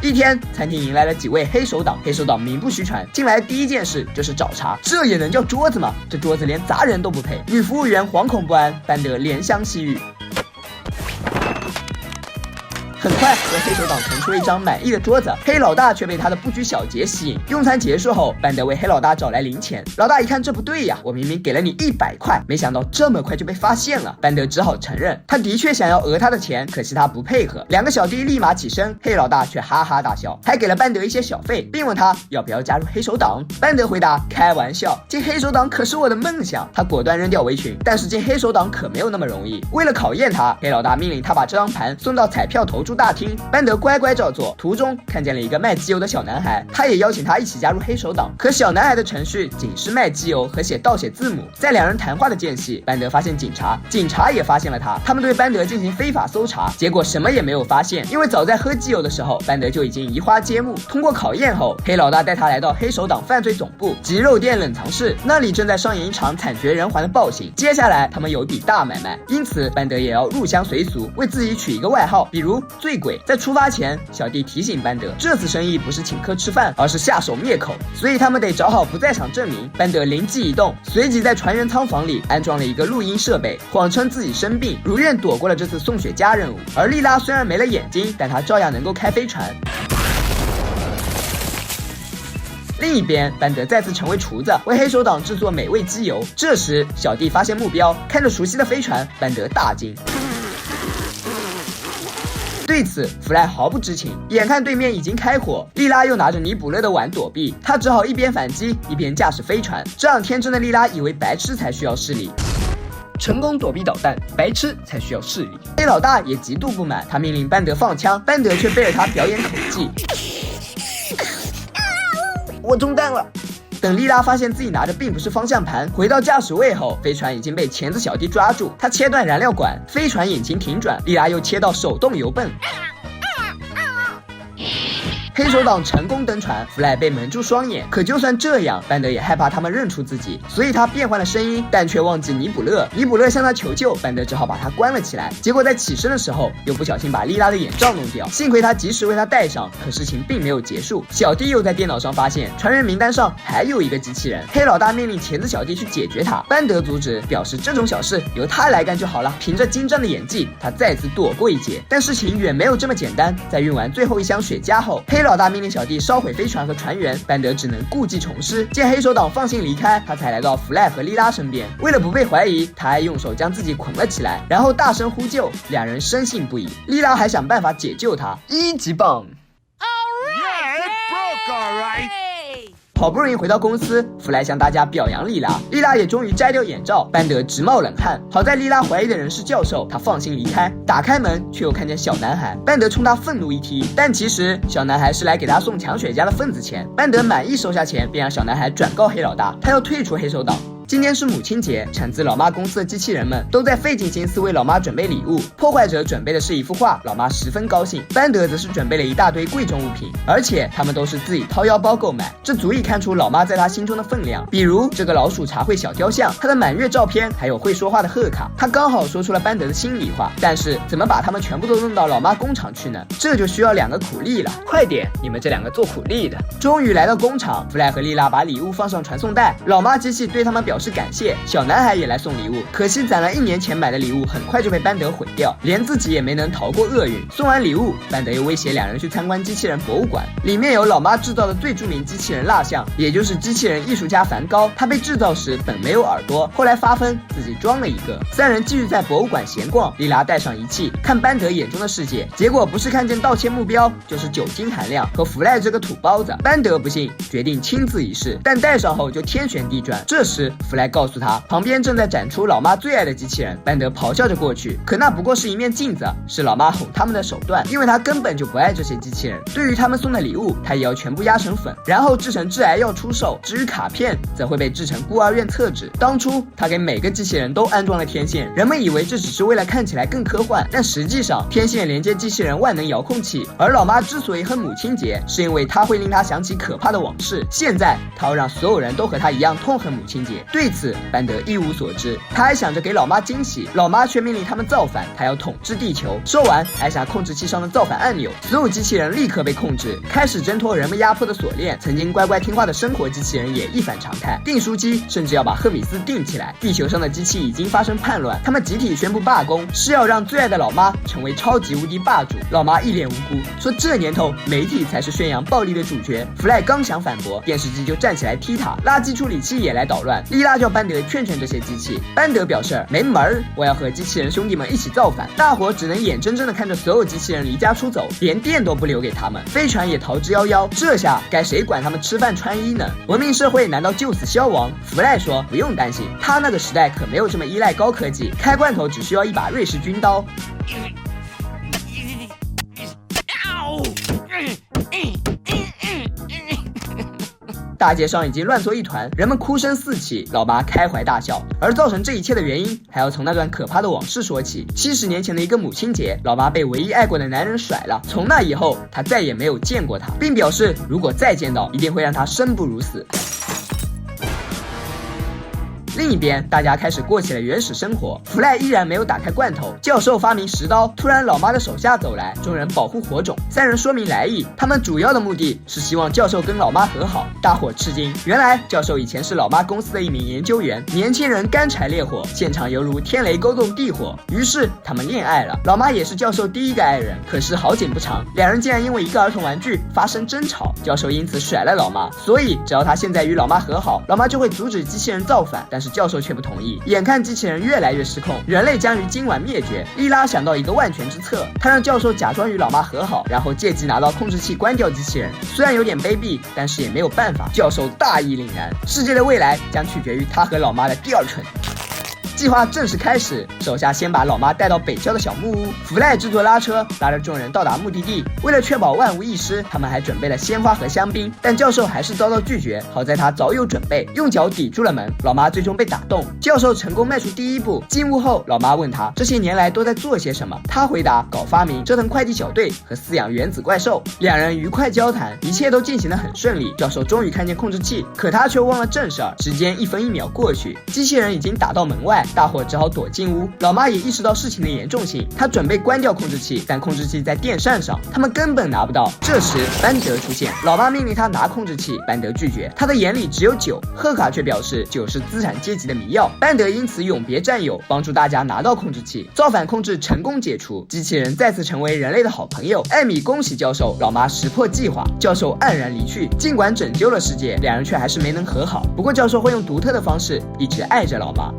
一天，餐厅迎来了几位黑手党。黑手党名不虚传，进来第一件事就是找茬。这也能叫桌子吗？这桌子连杂人都不配。女服务员惶恐不安，班德怜香惜玉。很快为黑手党腾出了一张满意的桌子，黑老大却被他的不拘小节吸引。用餐结束后，班德为黑老大找来零钱。老大一看这不对呀，我明明给了你100块，没想到这么快就被发现了。班德只好承认，他的确想要讹他的钱，可惜他不配合。两个小弟立马起身，黑老大却哈哈大笑，还给了班德一些小费，并问他要不要加入黑手党。班德回答开玩笑，进黑手党可是我的梦想。他果断扔掉围裙，但是进黑手党可没有那么容易。为了考验他，黑老大命令他把这张盘送到彩票投注大厅。班德乖乖照做，途中看见了一个卖机油的小男孩，他也邀请他一起加入黑手党。可小男孩的程序仅是卖机油和写倒写字母。在两人谈话的间隙，班德发现警察，警察也发现了他，他们对班德进行非法搜查，结果什么也没有发现，因为早在喝机油的时候，班德就已经移花接木。通过考验后，黑老大带他来到黑手党犯罪总部鸡肉店冷藏室，那里正在上演一场惨绝人寰的暴行。接下来他们有一笔大买卖，因此班德也要入乡随俗，为自己取一个外号，比如醉鬼。在出发前，小弟提醒班德，这次生意不是请客吃饭，而是下手灭口，所以他们得找好不在场证明。班德灵机一动，随即在船员舱房里安装了一个录音设备，谎称自己生病，如愿躲过了这次送雪茄任务。而莉拉虽然没了眼睛，但她照样能够开飞船。另一边，班德再次成为厨子，为黑手党制作美味机油。这时，小弟发现目标，看着熟悉的飞船，班德大惊。对此，弗赖毫不知情。眼看对面已经开火，莉拉又拿着尼卜勒的碗躲避，他只好一边反击一边驾驶飞船。这样天真的莉拉以为白痴才需要视力。成功躲避导弹，白痴才需要视力。黑老大也极度不满，他命令班德放枪，班德却背着他表演口技。我中弹了。等莉拉发现自己拿着并不是方向盘，回到驾驶位后，飞船已经被钳子小弟抓住。他切断燃料管，飞船引擎停转，莉拉又切到手动油泵。黑手党成功登船，弗赖被蒙住双眼。可就算这样，班德也害怕他们认出自己，所以他变换了声音，但却忘记尼卜勒。尼卜勒向他求救，班德只好把他关了起来。结果在起身的时候，又不小心把莉拉的眼罩弄掉，幸亏他及时为他戴上。可事情并没有结束，小弟又在电脑上发现船员名单上还有一个机器人。黑老大命令钳子小弟去解决他，班德阻止，表示这种小事由他来干就好了。凭着精湛的演技，他再次躲过一劫。但事情远没有这么简单。在运完最后一箱雪茄后，黑老大命令小弟烧毁飞船和船员，班德只能故技重施。见黑手党放心离开，他才来到弗赖和莉拉身边。为了不被怀疑，他还用手将自己捆了起来，然后大声呼救，两人深信不疑。莉拉还想办法解救他，一级棒。好不容易回到公司，弗莱向大家表扬莉拉，莉拉也终于摘掉眼罩，班德直冒冷汗。好在莉拉怀疑的人是教授，他放心离开。打开门却又看见小男孩，班德冲他愤怒一踢，但其实小男孩是来给他送抢雪茄的份子钱。班德满意收下钱，便让小男孩转告黑老大，他要退出黑手党。今天是母亲节，产自老妈公司的机器人们都在费尽心思为老妈准备礼物。破坏者准备的是一幅画，老妈十分高兴。班德则是准备了一大堆贵重物品，而且他们都是自己掏腰包购买，这足以看出老妈在他心中的分量。比如这个老鼠茶会小雕像，他的满月照片，还有会说话的贺卡。他刚好说出了班德的心里话，但是怎么把他们全部都弄到老妈工厂去呢？这就需要2个苦力了。快点，你们这2个做苦力的。终于来到工厂，弗莱和莉拉把礼物放上传送带，老妈机器对他们表示感谢。小男孩也来送礼物，可惜攒了1年前买的礼物很快就被班德毁掉，连自己也没能逃过厄运。送完礼物，班德又威胁2人去参观机器人博物馆，里面有老妈制造的最著名机器人蜡像，也就是机器人艺术家梵高。他被制造时本没有耳朵，后来发疯自己装了一个。3人继续在博物馆闲逛，莉拉带上仪器看班德眼中的世界，结果不是看见盗窃目标，就是酒精含量和弗赖这个土包子。班德不信，决定亲自一试，但戴上后就天旋地转。这时弗莱告诉他，旁边正在展出老妈最爱的机器人。班德咆哮着过去，可那不过是一面镜子，是老妈哄他们的手段，因为他根本就不爱这些机器人。对于他们送的礼物，他也要全部压成粉，然后制成致癌药出售。至于卡片，则会被制成孤儿院厕纸。当初他给每个机器人都安装了天线，人们以为这只是为了看起来更科幻，但实际上天线连接机器人万能遥控器。而老妈之所以恨母亲节，是因为它会令她想起可怕的往事。现在他要让所有人都和他一样痛恨母亲节，对此班德一无所知。他还想着给老妈惊喜，老妈却命令他们造反，他要统治地球。说完，按下控制器上的造反按钮，所有机器人立刻被控制，开始挣脱人们压迫的锁链。曾经乖乖听话的生活机器人也一反常态，订书机甚至要把赫米斯订起来。地球上的机器已经发生叛乱，他们集体宣布罢工，是要让最爱的老妈成为超级无敌霸主。老妈一脸无辜，说这年头媒体才是宣扬暴力的主角。弗莱刚想反驳，电视机就站起来踢他，垃圾处理器也来捣乱。莉拉叫班德劝劝这些机器，班德表示没门儿，我要和机器人兄弟们一起造反。大伙只能眼睁睁地看着所有机器人离家出走，连电都不留给他们，飞船也逃之夭夭。这下该谁管他们吃饭穿衣呢？文明社会难道就此消亡？弗莱说不用担心，他那个时代可没有这么依赖高科技，开罐头只需要一把瑞士军刀。大街上已经乱作一团，人们哭声四起，老妈开怀大笑。而造成这一切的原因，还要从那段可怕的往事说起。70年前的一个母亲节，老妈被唯一爱过的男人甩了，从那以后，她再也没有见过他，并表示如果再见到，一定会让他生不如死。另一边，大家开始过起了原始生活。弗莱依然没有打开罐头。教授发明石刀，突然老妈的手下走来，众人保护火种。三人说明来意，他们主要的目的是希望教授跟老妈和好。大伙吃惊，原来教授以前是老妈公司的一名研究员。年轻人干柴烈火，现场犹如天雷勾动地火。于是他们恋爱了。老妈也是教授第一个爱人。可是好景不长，两人竟然因为一个儿童玩具发生争吵，教授因此甩了老妈。所以只要他现在与老妈和好，老妈就会阻止机器人造反。但是教授却不同意。眼看机器人越来越失控，人类将于今晚灭绝。莉拉想到一个万全之策，她让教授假装与老妈和好，然后借机拿到控制器关掉机器人。虽然有点卑鄙，但是也没有办法。教授大义凛然，世界的未来将取决于他和老妈的第二春。计划正式开始，手下先把老妈带到北郊的小木屋。弗莱制作拉车，拉着众人到达目的地。为了确保万无一失，他们还准备了鲜花和香槟，但教授还是遭到拒绝。好在他早有准备，用脚抵住了门。老妈最终被打动，教授成功迈出第一步。进屋后，老妈问他这些年来都在做些什么，他回答搞发明、折腾快递小队和饲养原子怪兽。两人愉快交谈，一切都进行得很顺利。教授终于看见控制器，可他却忘了正事儿。时间1分1秒过去，机器人已经打到门外。大伙只好躲进屋。老妈也意识到事情的严重性，她准备关掉控制器，但控制器在电扇上，他们根本拿不到。这时班德出现，老妈命令他拿控制器，班德拒绝，他的眼里只有酒。赫卡却表示酒是资产阶级的迷药，班德因此永别战友，帮助大家拿到控制器。造反控制成功解除，机器人再次成为人类的好朋友。艾米恭喜教授，老妈识破计划，教授黯然离去。尽管拯救了世界，两人却还是没能和好。不过教授会用独特的方式一直爱着老妈。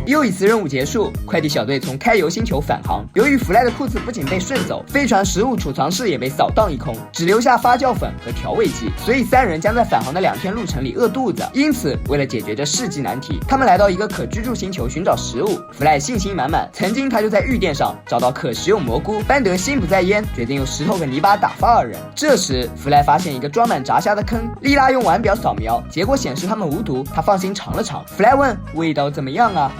又一次任务结束，快递小队从开游星球返航。由于弗莱的裤子不仅被顺走，飞船食物储藏室也被扫荡一空，只留下发酵粉和调味剂，所以三人将在返航的2天路程里饿肚子。因此，为了解决这世纪难题，他们来到一个可居住星球寻找食物。弗莱信心满满，曾经他就在玉殿上找到可食用蘑菇。班德心不在焉，决定用石头和泥巴打发2人。这时，弗莱发现一个装满炸虾的坑，莉拉用腕表扫描，结果显示他们无毒。他放心尝了尝，弗莱问味道怎么样啊？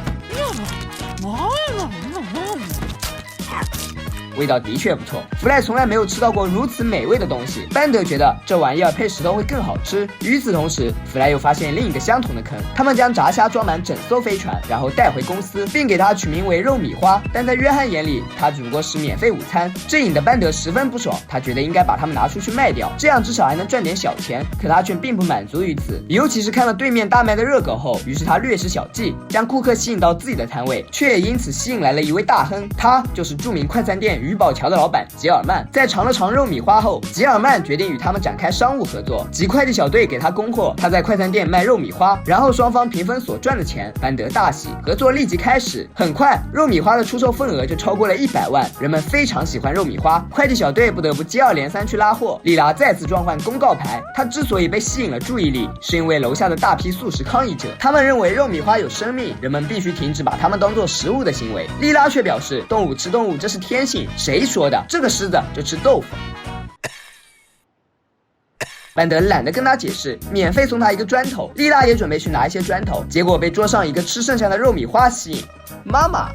味道的确不错，弗莱从来没有吃到过如此美味的东西。班德觉得这玩意儿配石头会更好吃。与此同时，弗莱又发现另一个相同的坑，他们将炸虾装满整艘飞船，然后带回公司，并给它取名为肉米花。但在约翰眼里，它只不过是免费午餐。这引得班德十分不爽，他觉得应该把它们拿出去卖掉，这样至少还能赚点小钱。可他却并不满足于此，尤其是看了对面大卖的热狗后，于是他略施小计，将顾客吸引到自己的摊位，却也因此吸引来了一位大亨，他就是著名快餐店鱼宝桥的老板吉尔曼。在尝了尝肉米花后，吉尔曼决定与他们展开商务合作，即快递小队给他供货，他在快餐店卖肉米花，然后双方平分所赚的钱。班德大喜，合作立即开始。很快，肉米花的出售份额就超过了100万，人们非常喜欢肉米花，快递小队不得不接二连三去拉货。莉拉再次撞换公告牌，她之所以被吸引了注意力，是因为楼下的大批素食抗议者，他们认为肉米花有生命，人们必须停止把它们当作食物的行为。莉拉却表示，动物吃动物这是天性，谁说的？这个狮子就吃豆腐。班德懒得跟他解释，免费送他一个砖头。莉拉也准备去拿一些砖头，结果被桌上一个吃剩下的肉米花吸引。妈妈！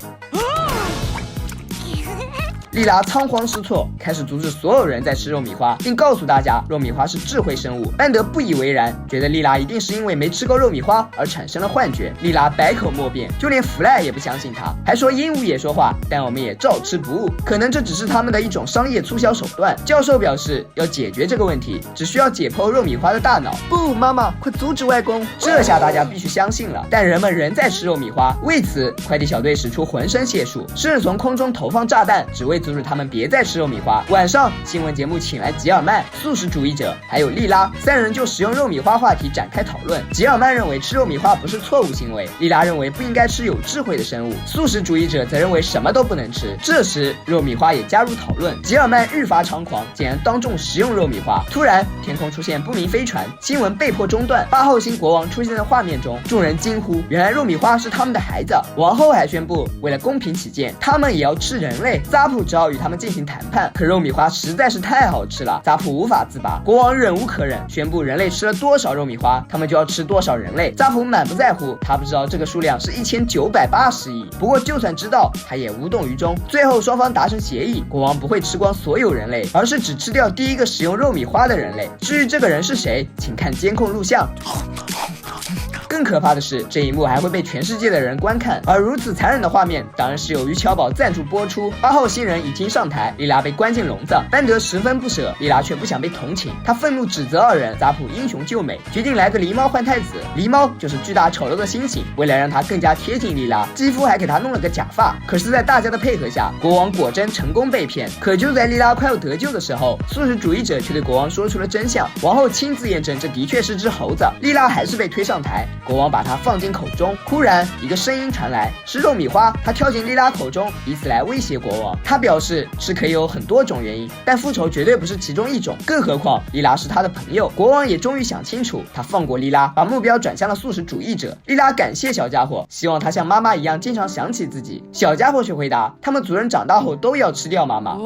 莉拉仓皇失措，开始阻止所有人在吃肉米花，并告诉大家肉米花是智慧生物。班德不以为然，觉得莉拉一定是因为没吃够肉米花而产生了幻觉。莉拉百口莫辩，就连弗莱也不相信他，还说鹦鹉也说话，但我们也照吃不误，可能这只是他们的一种商业促销手段。教授表示要解决这个问题，只需要解剖肉米花的大脑。不，妈妈，快阻止外公！这下大家必须相信了，但人们仍在吃肉米花。为此，快递小队使出浑身解数，甚至从空中投放炸弹，只为阻止他们别再吃肉米花。晚上，新闻节目请来吉尔曼、素食主义者还有莉拉三人就食用肉米花话题展开讨论。吉尔曼认为吃肉米花不是错误行为，莉拉认为不应该吃有智慧的生物，素食主义者则认为什么都不能吃。这时，肉米花也加入讨论。吉尔曼愈发猖狂，竟然当众食用肉米花。突然，天空出现不明飞船，新闻被迫中断。8号星国王出现在画面中，众人惊呼：原来肉米花是他们的孩子。王后还宣布，为了公平起见，他们也要吃人类。扎普只好与他们进行谈判，可肉米花实在是太好吃了，扎普无法自拔。国王忍无可忍，宣布人类吃了多少肉米花，他们就要吃多少人类。扎普满不在乎，他不知道这个数量是1980亿。不过就算知道，他也无动于衷。最后双方达成协议，国王不会吃光所有人类，而是只吃掉第一个使用肉米花的人类。至于这个人是谁，请看监控录像。更可怕的是，这一幕还会被全世界的人观看，而如此残忍的画面，当然是由于巧宝赞助播出。8号新人已经上台，莉拉被关进笼子，班德十分不舍，莉拉却不想被同情，他愤怒指责二人。扎普英雄救美，决定来个狸猫换太子。狸猫就是巨大丑陋的猩猩，为了让他更加贴近莉拉，基夫还给他弄了个假发。可是，在大家的配合下，国王果真成功被骗。可就在莉拉快要得救的时候，素食主义者却对国王说出了真相。王后亲自验证，这的确是只猴子。莉拉还是被推上台。国王把它放进口中，忽然一个声音传来，是肉米花。他跳进莉拉口中，以此来威胁国王。他表示吃可以有很多种原因，但复仇绝对不是其中一种。更何况莉拉是他的朋友。国王也终于想清楚，他放过莉拉，把目标转向了素食主义者。莉拉感谢小家伙，希望他像妈妈一样经常想起自己。小家伙却回答，他们族人长大后都要吃掉妈妈。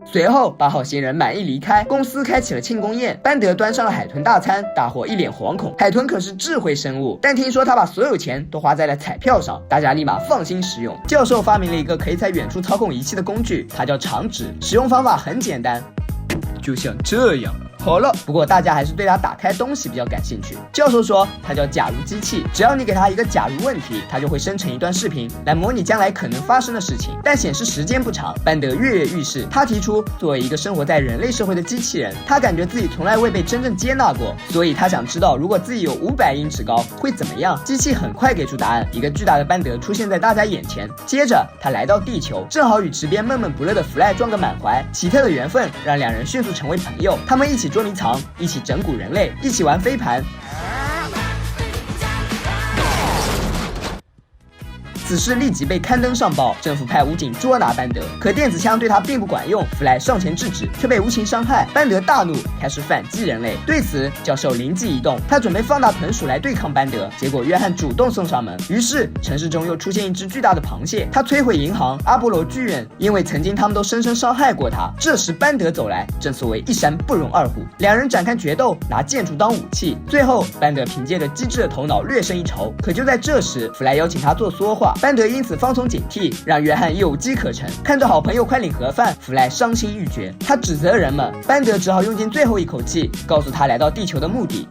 随后8号新人满意离开，公司开启了庆功宴。班德端上了海豚大餐，大伙一脸惶恐。海豚可是智慧生物，但听说他把所有钱都花在了彩票上，大家立马放心食用。教授发明了一个可以在远处操控仪器的工具，它叫长指，使用方法很简单，就像这样。好了，不过大家还是对他打开东西比较感兴趣。教授说，它叫假如机器，只要你给它一个假如问题，它就会生成一段视频来模拟将来可能发生的事情，但显示时间不长。班德跃跃欲试，他提出，作为一个生活在人类社会的机器人，他感觉自己从来未被真正接纳过，所以他想知道如果自己有500英尺高会怎么样。机器很快给出答案，一个巨大的班德出现在大家眼前。接着他来到地球，正好与池边闷闷不乐的弗莱撞个满怀。奇特的缘分让两人迅速成为朋友，他们一起捉迷藏，一起整蛊人类，一起玩飞盘。此事立即被刊登上报，政府派武警捉拿班德，可电子枪对他并不管用。弗莱上前制止，却被无情伤害。班德大怒，开始反击人类。对此，教授灵机一动，他准备放大豚鼠来对抗班德。结果约翰主动送上门，于是城市中又出现一只巨大的螃蟹，他摧毁银行、阿波罗剧院，因为曾经他们都深深伤害过他。这时班德走来，正所谓一山不容二虎，两人展开决斗，拿建筑当武器。最后，班德凭借着机智的头脑略胜一筹。可就在这时，弗莱邀请他做缩话。班德因此方从警惕，让约翰有机可乘。看着好朋友快领盒饭，弗莱伤心欲绝，他指责人们。班德只好用尽最后一口气，告诉他来到地球的目的：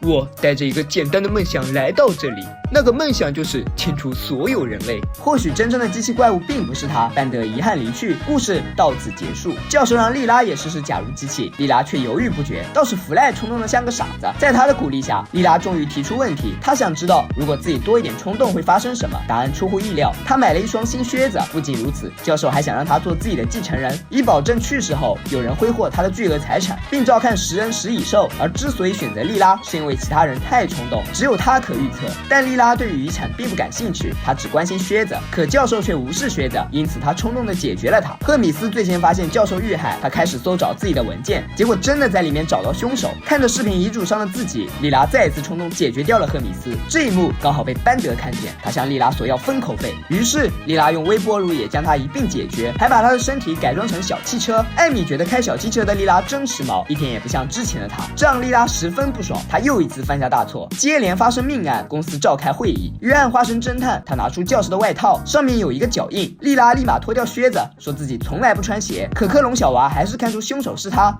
我带着一个简单的梦想来到这里，那个梦想就是清除所有人类。或许真正的机器怪物并不是他，班德遗憾离去，故事到此结束。教授让莉拉也试试假如机器，莉拉却犹豫不决，倒是弗赖冲动的像个傻子。在他的鼓励下，莉拉终于提出问题，她想知道如果自己多一点冲动会发生什么。答案出乎意料，她买了一双新靴子。不仅如此，教授还想让她做自己的继承人，以保证去世后有人挥霍她的巨额财产，并照看10人10蚁兽。而之所以选择莉拉，是因为其他人太冲动，只有她可预测。但莉拉对于遗产并不感兴趣，她只关心靴子。可教授却无视靴子，因此他冲动地解决了他。赫米斯最先发现教授遇害，他开始搜找自己的文件，结果真的在里面找到凶手。看着视频遗嘱上的自己，莉拉再一次冲动解决掉了赫米斯。这一幕刚好被班德看见，他向莉拉索要封口费，于是莉拉用微波炉也将他一并解决，还把他的身体改装成小汽车。艾米觉得开小汽车的莉拉真时髦，一点也不像之前的他，这让莉拉十分不爽。他又一次犯下大错，接连发生命案，公司召开会议，约翰化身侦探，他拿出教授的外套，上面有一个脚印。莉拉立马脱掉靴子，说自己从来不穿鞋。可克隆小娃还是看出凶手是他。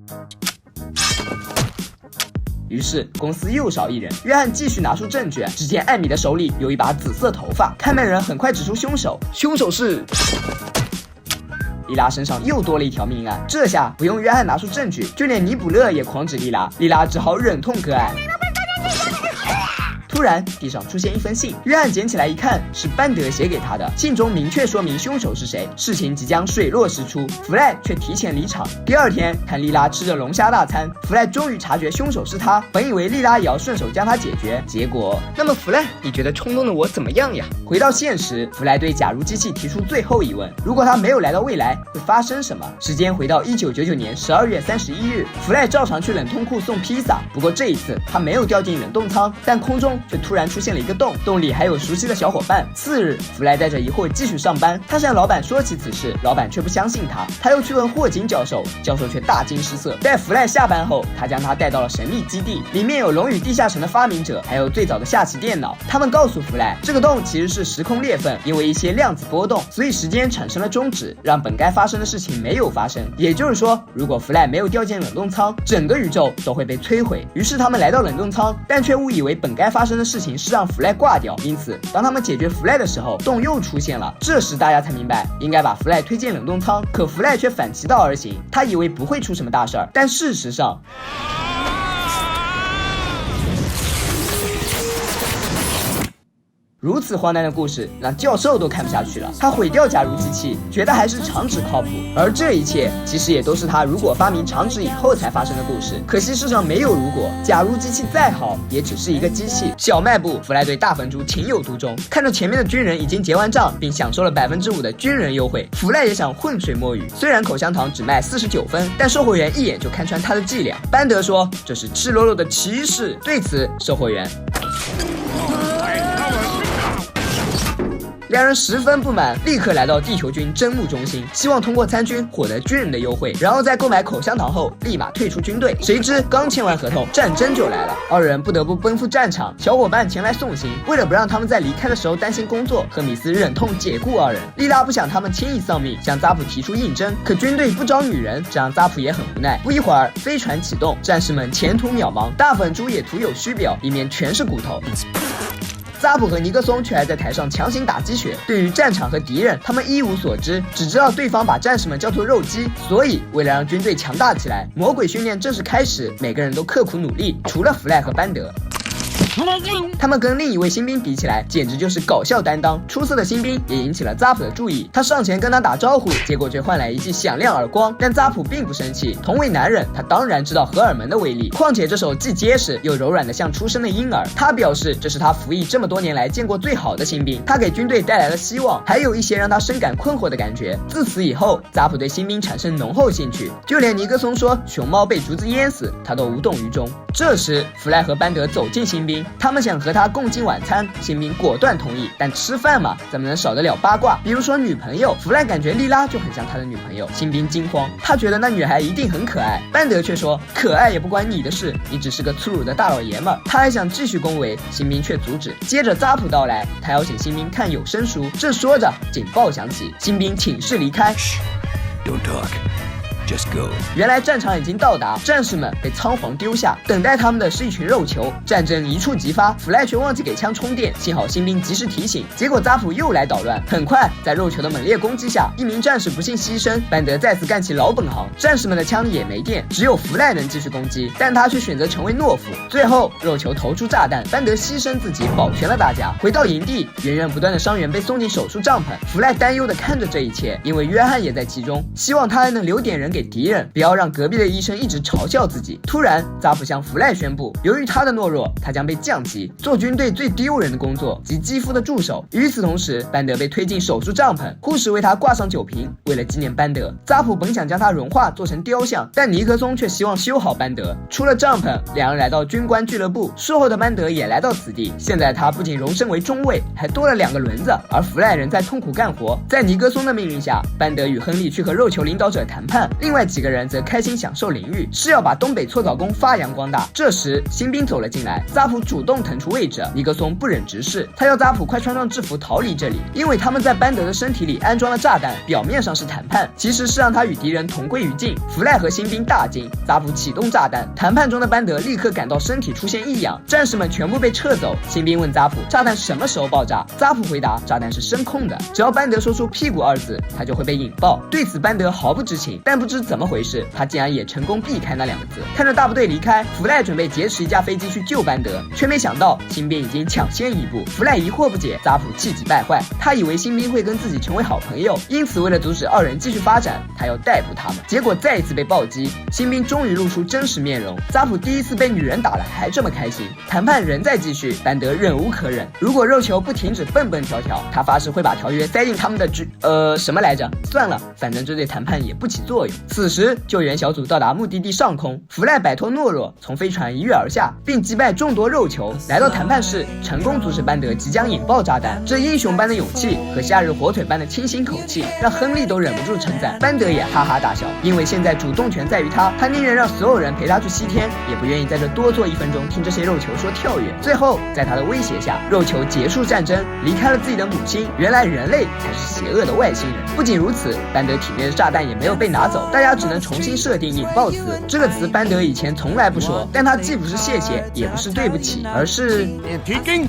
于是公司又少一人，约翰继续拿出证据，只见艾米的手里有一把紫色头发。看门人很快指出凶手是莉拉身上又多了一条命案，这下不用约翰拿出证据，就连尼卜勒也狂指莉拉，莉拉只好忍痛割爱。突然，地上出现一封信，约翰捡起来一看，是班德写给他的。信中明确说明凶手是谁，事情即将水落石出。弗赖却提前离场。第二天，看莉拉吃着龙虾大餐，弗赖终于察觉凶手是他。本以为莉拉也要顺手将他解决，结果……那么弗赖，你觉得冲动的我怎么样呀？回到现实，弗赖对假如机器提出最后疑问：如果他没有来到未来，会发生什么？时间回到1999年12月31日，弗赖照常去冷冻库送披萨，不过这一次他没有掉进冷冻仓，但空中却突然出现了一个洞，洞里还有熟悉的小伙伴。次日，弗赖带着疑惑继续上班，他向老板说起此事，老板却不相信他。他又去问霍金教授，教授却大惊失色。待弗赖下班后，他将他带到了神秘基地，里面有龙与地下城的发明者，还有最早的下棋电脑。他们告诉弗赖，这个洞其实是时空裂缝，因为一些量子波动，所以时间产生了终止，让本该发生的事情没有发生。也就是说，如果弗赖没有掉进冷冻仓，整个宇宙都会被摧毁。于是他们来到冷冻仓，但却误以为本该发生的事情是让弗赖挂掉，因此当他们解决弗赖的时候，洞又出现了。这时大家才明白应该把弗赖推进冷冻仓，可弗赖却反其道而行，他以为不会出什么大事儿，但事实上如此荒诞的故事让教授都看不下去了，他毁掉假如机器，觉得还是长指靠谱。而这一切其实也都是他如果发明长指以后才发生的故事。可惜世上没有如果，假如机器再好，也只是一个机器。小卖部，弗赖对大粉猪情有独钟，看着前面的军人已经结完账，并享受了5%的军人优惠，弗赖也想浑水摸鱼。虽然口香糖只卖49分，但售货员一眼就看穿他的伎俩。班德说这是赤裸裸的歧视，对此售货员两人十分不满，立刻来到地球军征募中心，希望通过参军获得军人的优惠，然后在购买口香糖后立马退出军队。谁知刚签完合同，战争就来了，二人不得不奔赴战场。小伙伴前来送行，为了不让他们在离开的时候担心工作，赫米斯忍痛解雇二人。莉拉不想他们轻易丧命，向扎普提出应征，可军队不招女人，这让扎普也很无奈。不一会儿，飞船启动，战士们前途渺茫，大粉猪也徒有虚表，里面全是骨头。扎普和尼克松却还在台上强行打鸡血。对于战场和敌人，他们一无所知，只知道对方把战士们叫做肉鸡。所以，为了让军队强大起来，魔鬼训练正式开始，每个人都刻苦努力，除了弗赖和班德。他们跟另一位新兵比起来，简直就是搞笑担当。出色的新兵也引起了扎普的注意，他上前跟他打招呼，结果却换来一记响亮耳光。但扎普并不生气，同为男人，他当然知道荷尔蒙的威力，况且这手既结实又柔软的像出生的婴儿。他表示这是他服役这么多年来见过最好的新兵，他给军队带来了希望，还有一些让他深感困惑的感觉。自此以后，扎普对新兵产生浓厚兴趣，就连尼克松说熊猫被竹子淹死，他都无动于衷。这时，弗赖和班德走进新兵，他们想和他共进晚餐，新兵果断同意。但吃饭嘛，怎么能少得了八卦？比如说女朋友，弗赖感觉莉拉就很像他的女朋友，新兵惊慌，他觉得那女孩一定很可爱。班德却说可爱也不关你的事，你只是个粗鲁的大老爷们儿。他还想继续恭维，新兵却阻止。接着扎普到来，他邀请新兵看有声书。正说着，警报响起，新兵请示离开。Don't talk. just go. 原来战场已经到达，战士们被仓皇丢下，等待他们的是一群肉球。战争一触即发，弗赖却忘记给枪充电，幸好新兵及时提醒，结果扎普又来捣乱。很快，在肉球的猛烈攻击下，一名战士不幸牺牲，班德再次干起老本行，战士们的枪也没电，只有弗赖能继续攻击，但他却选择成为懦夫。最后，肉球投出炸弹，班德牺牲自己保全了大家。回到营地，源源不断的伤员被送进手术帐篷，弗赖担忧地看着这一切，因为约翰也在其中，希望他还能留点人给敌人，不要让隔壁的医生一直嘲笑自己。突然，扎普向弗赖宣布，由于他的懦弱，他将被降级，做军队最丢人的工作及肌肤的助手。与此同时，班德被推进手术帐篷，护士为他挂上酒瓶。为了纪念班德，扎普本想将他融化做成雕像，但尼克松却希望修好班德。出了帐篷，两人来到军官俱乐部，术后的班德也来到此地。现在他不仅荣升为中尉，还多了2个轮子，而弗赖仍在痛苦干活。在尼克松的命令下，班德与亨利去和肉球领导者谈判，另外几个人则开心享受淋浴，是要把东北搓澡工发扬光大。这时，新兵走了进来，扎普主动腾出位置，尼克松不忍直视，他要扎普快穿上制服逃离这里，因为他们在班德的身体里安装了炸弹，表面上是谈判，其实是让他与敌人同归于尽。弗赖和新兵大惊，扎普启动炸弹，谈判中的班德立刻感到身体出现异样，战士们全部被撤走。新兵问扎普炸弹什么时候爆炸，扎普回答炸弹是声控的，只要班德说出屁股2字，他就会被引爆。对此班德毫不知情，但不知怎么回事，他竟然也成功避开那2个字。看着大部队离开，弗赖准备劫持一架飞机去救班德，却没想到新兵已经抢先一步。弗赖疑惑不解，扎普气急败坏，他以为新兵会跟自己成为好朋友，因此为了阻止2人继续发展，他要逮捕他们。结果再一次被暴击，新兵终于露出真实面容。扎普第一次被女人打了还这么开心。谈判仍在继续，班德忍无可忍，如果肉球不停止蹦蹦跳跳，他发誓会把条约塞进他们的什么来着？算了，反正这对谈判也不起作用。此时救援小组到达目的地上空，弗赖摆脱懦弱，从飞船一跃而下，并击败众多肉球，来到谈判室，成功阻止班德即将引爆炸弹。这英雄般的勇气和夏日火腿般的清新口气，让亨利都忍不住称赞，班德也哈哈大笑，因为现在主动权在于他，他宁愿让所有人陪他去西天，也不愿意在这多坐1分钟听这些肉球说跳跃。最后，在他的威胁下，肉球结束战争，离开了自己的母星。原来人类才是邪恶的外星人。不仅如此，班德体内的炸弹也没有被拿走，大家只能重新设定引爆词。这个词班德以前从来不说，但他既不是谢谢，也不是对不起，而是 Peeking?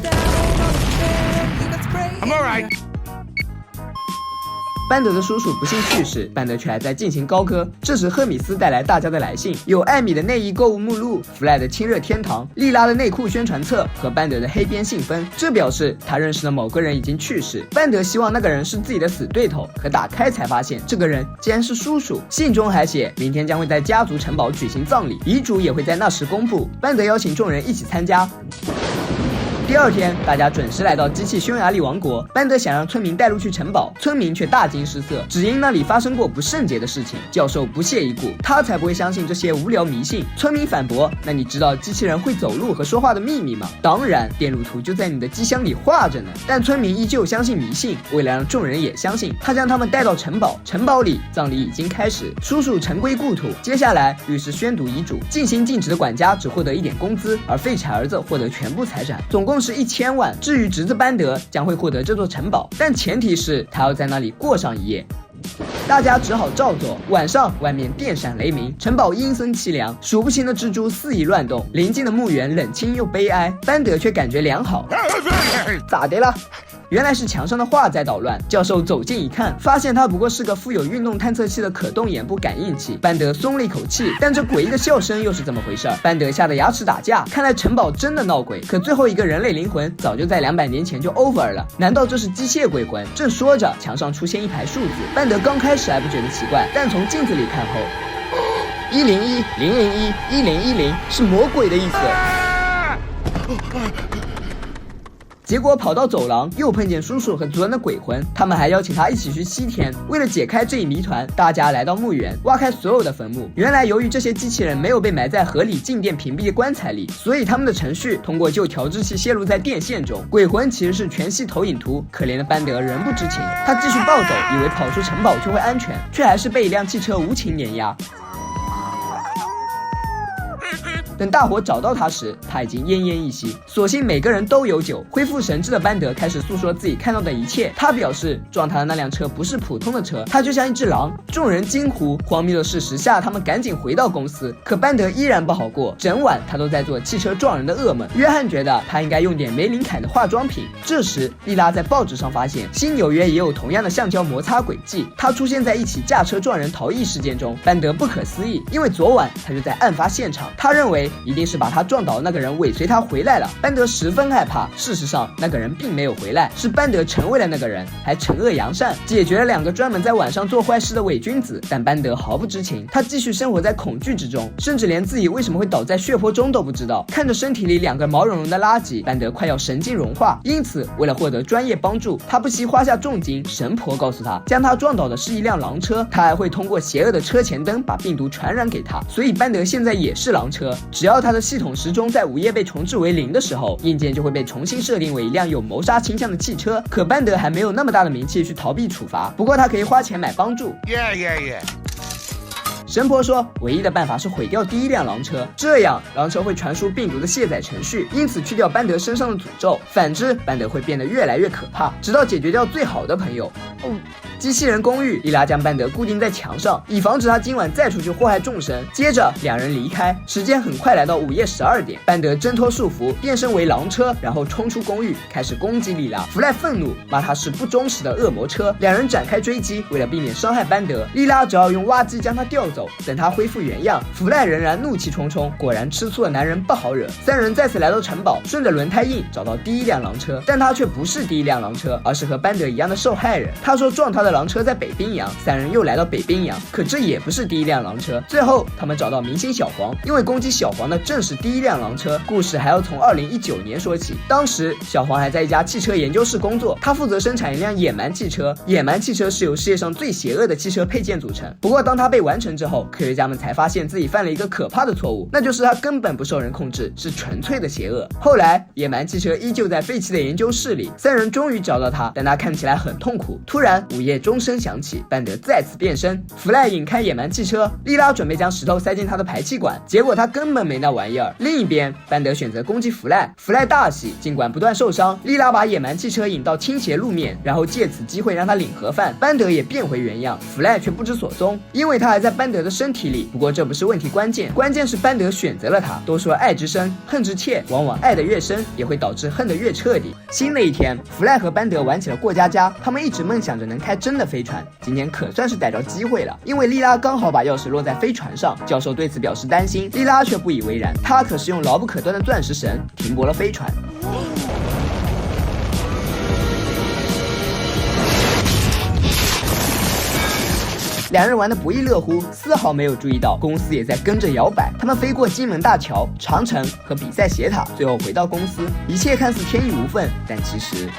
I'm alright. 班德的叔叔不幸去世，班德却还在进行高歌。这时赫米斯带来大家的来信，有艾米的内衣购物目录、弗赖的亲热天堂、莉拉的内裤宣传册和班德的黑边信封，这表示他认识的某个人已经去世。班德希望那个人是自己的死对头，可打开才发现这个人竟然是叔叔。信中还写明天将会在家族城堡举行葬礼，遗嘱也会在那时公布。班德邀请众人一起参加。第2天，大家准时来到机器匈牙利王国。班德想让村民带路去城堡，村民却大惊失色，只因那里发生过不圣洁的事情。教授不屑一顾，他才不会相信这些无聊迷信。村民反驳：“那你知道机器人会走路和说话的秘密吗？”“当然，电路图就在你的机箱里画着呢。”但村民依旧相信迷信。为了让众人也相信，他将他们带到城堡。城堡里，葬礼已经开始，叔叔尘归故土。接下来，律师宣读遗嘱，尽心尽职的管家只获得1点工资，而废柴儿子获得全部财产，总共是1000万。至于侄子班德，将会获得这座城堡，但前提是他要在那里过上一夜。大家只好照做。晚上，外面电闪雷鸣，城堡阴森凄凉，数不清的蜘蛛肆意乱动，临近的墓园冷清又悲哀。班德却感觉良好。咋的了？原来是墙上的画在捣乱。教授走近一看，发现它不过是个附有运动探测器的可动眼部感应器。班德松了一口气，但这诡异的笑声又是怎么回事？班德吓得牙齿打架。看来城堡真的闹鬼，可最后一个人类灵魂早就在200年前就 over 了。难道这是机械鬼魂？正说着，墙上出现一排数字。班德刚开始还不觉得奇怪，但从镜子里看后，101、001、1010是魔鬼的意思。结果跑到走廊，又碰见叔叔和族人的鬼魂，他们还邀请他一起去西天。为了解开这一谜团，大家来到墓园，挖开所有的坟墓。原来由于这些机器人没有被埋在合理静电屏蔽的棺材里，所以他们的程序通过旧调制器泄露在电线中。鬼魂其实是全息投影图。可怜的班德仍不知情，他继续暴走，以为跑出城堡就会安全，却还是被一辆汽车无情碾压。等大伙找到他时，他已经奄奄一息。所幸每个人都有酒。恢复神智的班德开始诉说自己看到的一切。他表示撞他的那辆车不是普通的车，他就像一只狼。众人惊呼，荒谬的事实吓他们赶紧回到公司。可班德依然不好过，整晚他都在做汽车撞人的噩梦。约翰觉得他应该用点梅林凯的化妆品。这时莉拉在报纸上发现新纽约也有同样的橡胶摩擦轨迹，他出现在一起驾车撞人逃逸事件中。班德不可思议，因为昨晚他就在案发现场，他认为一定是把他撞倒的那个人尾随他回来了。班德十分害怕，事实上那个人并没有回来，是班德成为了那个人，还惩恶扬善，解决了2个专门在晚上做坏事的伪君子。但班德毫不知情，他继续生活在恐惧之中，甚至连自己为什么会倒在血泊中都不知道。看着身体里2个毛茸茸的垃圾，班德快要神经融化。因此为了获得专业帮助，他不惜花下重金。神婆告诉他，将他撞倒的是一辆狼车，他还会通过邪恶的车前灯把病毒传染给他。所以班德现在也是狼车，只要他的系统时钟在午夜被重置为0的时候，硬件就会被重新设定为一辆有谋杀倾向的汽车。可班德还没有那么大的名气去逃避处罚，不过他可以花钱买帮助。神婆说，唯一的办法是毁掉第1辆狼车，这样狼车会传输病毒的卸载程序，因此去掉班德身上的诅咒。反之，班德会变得越来越可怕，直到解决掉最好的朋友。机器人公寓，莉拉将班德固定在墙上，以防止他今晚再出去祸害众生。接着2人离开，时间很快来到午夜12点。班德挣脱束缚，变身为狼车，然后冲出公寓，开始攻击莉拉。弗赖愤怒，骂他是不忠实的恶魔车。2人展开追击，为了避免伤害班德，莉拉只好用挖机将他吊走。等他恢复原样，弗赖仍然怒气冲冲。果然吃醋的男人不好惹。3人再次来到城堡，顺着轮胎印找到第1辆狼车，但他却不是第1辆狼车，而是和班德一样的受害人。他说撞他的狼车在北冰洋。3人又来到北冰洋，可这也不是第1辆狼车。最后他们找到明星小黄，因为攻击小黄的正是第1辆狼车。故事还要从2019年说起，当时小黄还在一家汽车研究室工作，他负责生产一辆野蛮汽车。野蛮汽车是由世界上最邪恶的汽车配件组成。不过当它被完成之后，科学家们才发现自己犯了一个可怕的错误，那就是它根本不受人控制，是纯粹的邪恶。后来野蛮汽车依旧在废弃的研究室里，3人终于找到它，但它看起来很痛苦。突然午夜钟声响起，班德再次变身，弗赖引开野蛮汽车，莉拉准备将石头塞进他的排气管，结果他根本没那玩意儿。另一边，班德选择攻击弗赖，弗赖大喜，尽管不断受伤。莉拉把野蛮汽车引到倾斜路面，然后借此机会让他领盒饭。班德也变回原样，弗赖却不知所踪，因为他还在班德的身体里。不过这不是问题关键，关键是班德选择了他。都说爱之深，恨之切，往往爱得越深，也会导致恨得越彻底。新的一天，弗赖和班德玩起了过家家，他们一直梦想着能开真的飞船，今天可算是逮着机会了。因为莉拉刚好把钥匙落在飞船上，教授对此表示担心，莉拉却不以为然，他可是用牢不可断的钻石绳停泊了飞船。2人玩得不亦乐乎，丝毫没有注意到公司也在跟着摇摆。他们飞过金门大桥、长城和比赛斜塔，最后回到公司，一切看似天衣无缝，但其实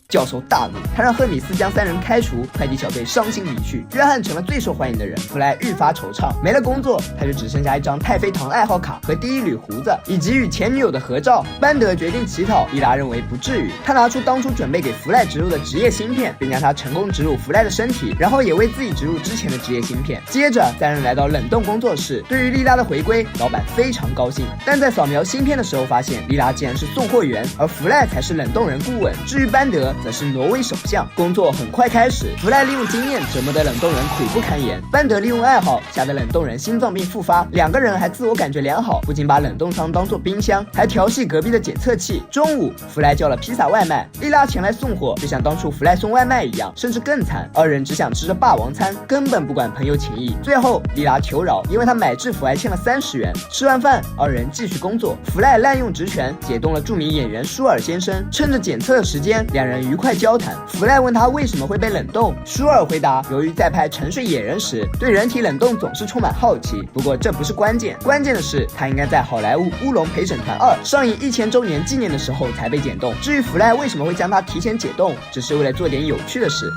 教授大怒，他让赫米斯将3人开除，快递小队伤心离去。约翰成了最受欢迎的人，弗莱愈发惆怅，没了工作，他就只剩下一张太妃糖爱好卡和第1缕胡子，以及与前女友的合照。班德决定乞讨，伊拉认为不至于，他拿出当初准备给弗莱植入的职业芯片，并将它成功植入弗莱的身体，然后也为自己植入之前的职业芯片。接着3人来到冷冻工作室，对于莉拉的回归，老板非常高兴，但在扫描芯片的时候发现莉拉竟然是送货员，而弗莱才是冷冻人顾问。至于班德则是挪威首相。工作很快开始，弗莱利用经验折磨的冷冻人苦不堪言，班德利用爱好吓得冷冻人心脏病复发。2个人还自我感觉良好，不仅把冷冻仓当作冰箱，还调戏隔壁的检测器。中午，弗莱叫了披萨外卖，莉拉前来送货，就像当初弗莱送外卖一样，甚至更惨。2人只想吃着霸王餐，根本不管朋友情谊。最后，莉拉求饶，因为她买制服还欠了30元。吃完饭，2人继续工作。弗莱滥用职权，解冻了著名演员舒尔先生。趁着检测的时间，2人愉快交谈。弗莱问他为什么会被冷冻，舒尔回答，由于在拍《沉睡野人》时，对人体冷冻总是充满好奇。不过这不是关键，关键的是他应该在好莱坞《乌龙陪审团2》上映1000周年纪念的时候才被解冻。至于弗莱为什么会将它提前解冻，只是为了做点有趣的事。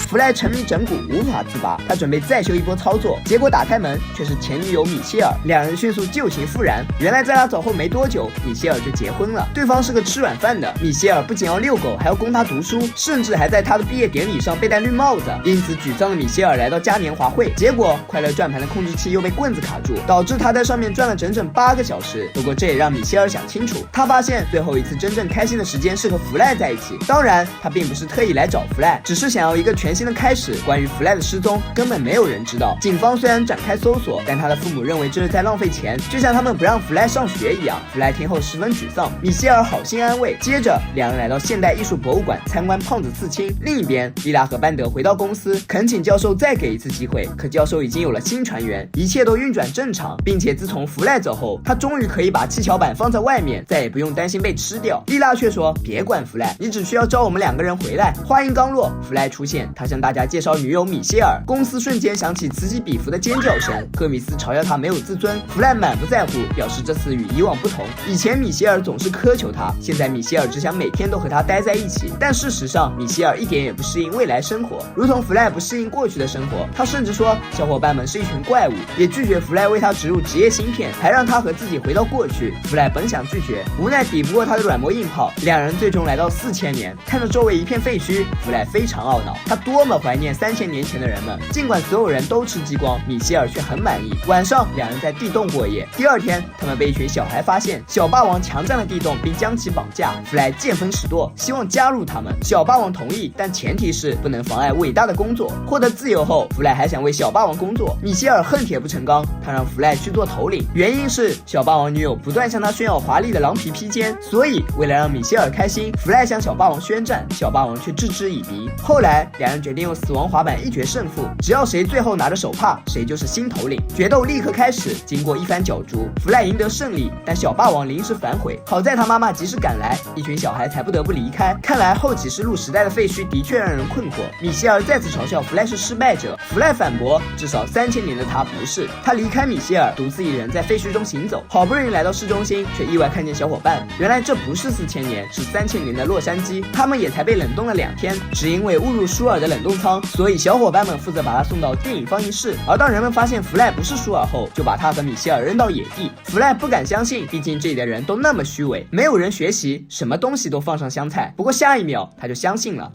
弗莱沉迷整蛊无法自拔，他准备再修一波操作，结果打开门却是前女友米歇尔，两人迅速旧情复燃。原来在他走后没多久，米歇尔就结婚了。对方是个吃软饭的，米歇尔不仅要遛狗，还要供他读书，甚至还在他的毕业典礼上被戴绿帽子。因此沮丧的米歇尔来到嘉年华会，结果快乐转盘的控制器又被棍子卡住，导致他在上面转了整整8个小时。不过这也让米歇尔想清楚，他发现最后一次真正开心的时间是和弗莱在一起。当然，他并不是特意来找弗莱，只是想要一个全新的开始。关于弗莱的失踪，根本没有人知道。警方虽然展开搜索，但他的父母认为这是在浪费钱，就像他们不让弗莱上学一样。弗莱听后十分沮丧，米歇尔好心安慰。接着，两人来到现代艺术博物馆参观胖子刺青。另一边，莉拉和班德回到公司，恳请教授再给一次机会。可教授已经有了新船员，一切都运转正常，并且自从弗莱走后，他终于可以把气桥板放在外面，再也不用担心被吃掉。莉拉却说：“别管弗莱，你只需要招我们2个人回来。”话音刚落，弗莱出现，他向大家介绍女友米歇尔。公司瞬间响起此起彼伏的尖叫声。赫米斯嘲笑他没有自尊，弗莱满不在乎，表示这次与以往不同。以前米歇尔总是苛求他，现在米歇尔只想每天都和他待在一起。但事实上，米歇尔一点也不适应未来生活，如同弗莱不适应过去的生活。他甚至说小伙伴们是一群怪物，也拒绝弗莱为他植入职业芯片，还让他和自己回到过去。弗莱本想拒绝，无奈抵不过他的软磨硬泡，两人最终来到4000年。看着周围一片废墟，弗莱非常懊恼，他多么怀念3000年前的人们。尽管所有人都吃激光，米歇尔却很满意。晚上，两人在地洞过夜。第二天，他们被一群小孩发现，小霸王强占了地洞，并将其绑架。弗莱见风使舵，希望加入他们。小霸王同意，但前提是不能妨碍伟大的工作。获得自由后，弗莱还想为小霸王工作。米歇尔恨铁不成钢，他让弗莱去做头领，原因是小霸王女友不断向他炫耀华丽的狼皮披肩，所以为了让米歇尔开心，弗莱向小霸王宣战，小霸王却嗤之以鼻。后来，两人决定用死亡滑板一决胜负，只要谁最后拿着手帕，谁就是新头领。决斗立刻开始，经过一番角逐，弗莱赢得胜利，但小霸王临时反悔。好在他妈妈及时赶来，一群小孩才不得不离开。看来后启示录时代的废墟的确让人困惑。米歇尔再次嘲笑弗莱是失败者，弗莱反驳，至少3000年的他不是。他离开米歇尔，独自一人在废墟中行走，好不容易来到市中心，却意外看见小伙伴。原来这不是4000年，是3000年的洛杉矶，他们也才被冷冻了2天，只因为误入舒尔的冷冻舱，所以小伙伴们负责把他送到电影放映室。而当人们发现弗莱不是舒尔后，就把他和米歇尔扔到野地。弗莱不敢相信，毕竟这里的人都那么虚伪，没有人学习，什么东西都放上香菜。不过下一秒他就相信了。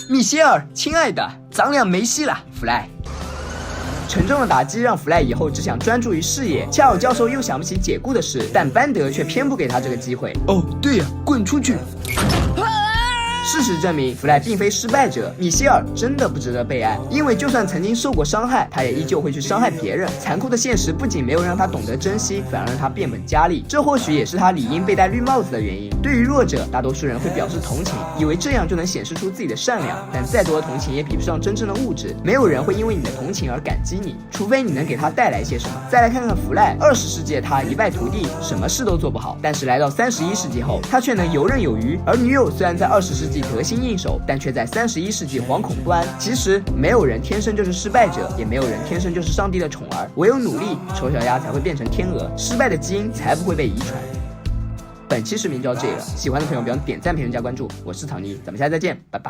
米歇尔，亲爱的，咱俩没戏了。弗莱。沉重的打击让弗莱以后只想专注于事业，恰好教授又想不起解雇的事，但班德却偏不给他这个机会。哦，对呀，滚出去！事实证明，弗莱并非失败者，米歇尔真的不值得被爱，因为就算曾经受过伤害，他也依旧会去伤害别人。残酷的现实不仅没有让他懂得珍惜，反而让他变本加厉。这或许也是他理应被戴绿帽子的原因。对于弱者，大多数人会表示同情，以为这样就能显示出自己的善良，但再多的同情也比不上真正的物质。没有人会因为你的同情而感激你，除非你能给他带来些什么。再来看看弗莱，20世纪的他一败涂地，什么事都做不好，但是来到31世纪后，他却能游刃有余。而女友虽然在20世纪得心应手，但却在31世纪惶恐不安。其实没有人天生就是失败者，也没有人天生就是上帝的宠儿，唯有努力，丑小鸭才会变成天鹅，失败的基因才不会被遗传。本期视频就到这里了，喜欢的朋友别忘点赞、评论、加关注。我是草泥，咱们下期再见，拜拜。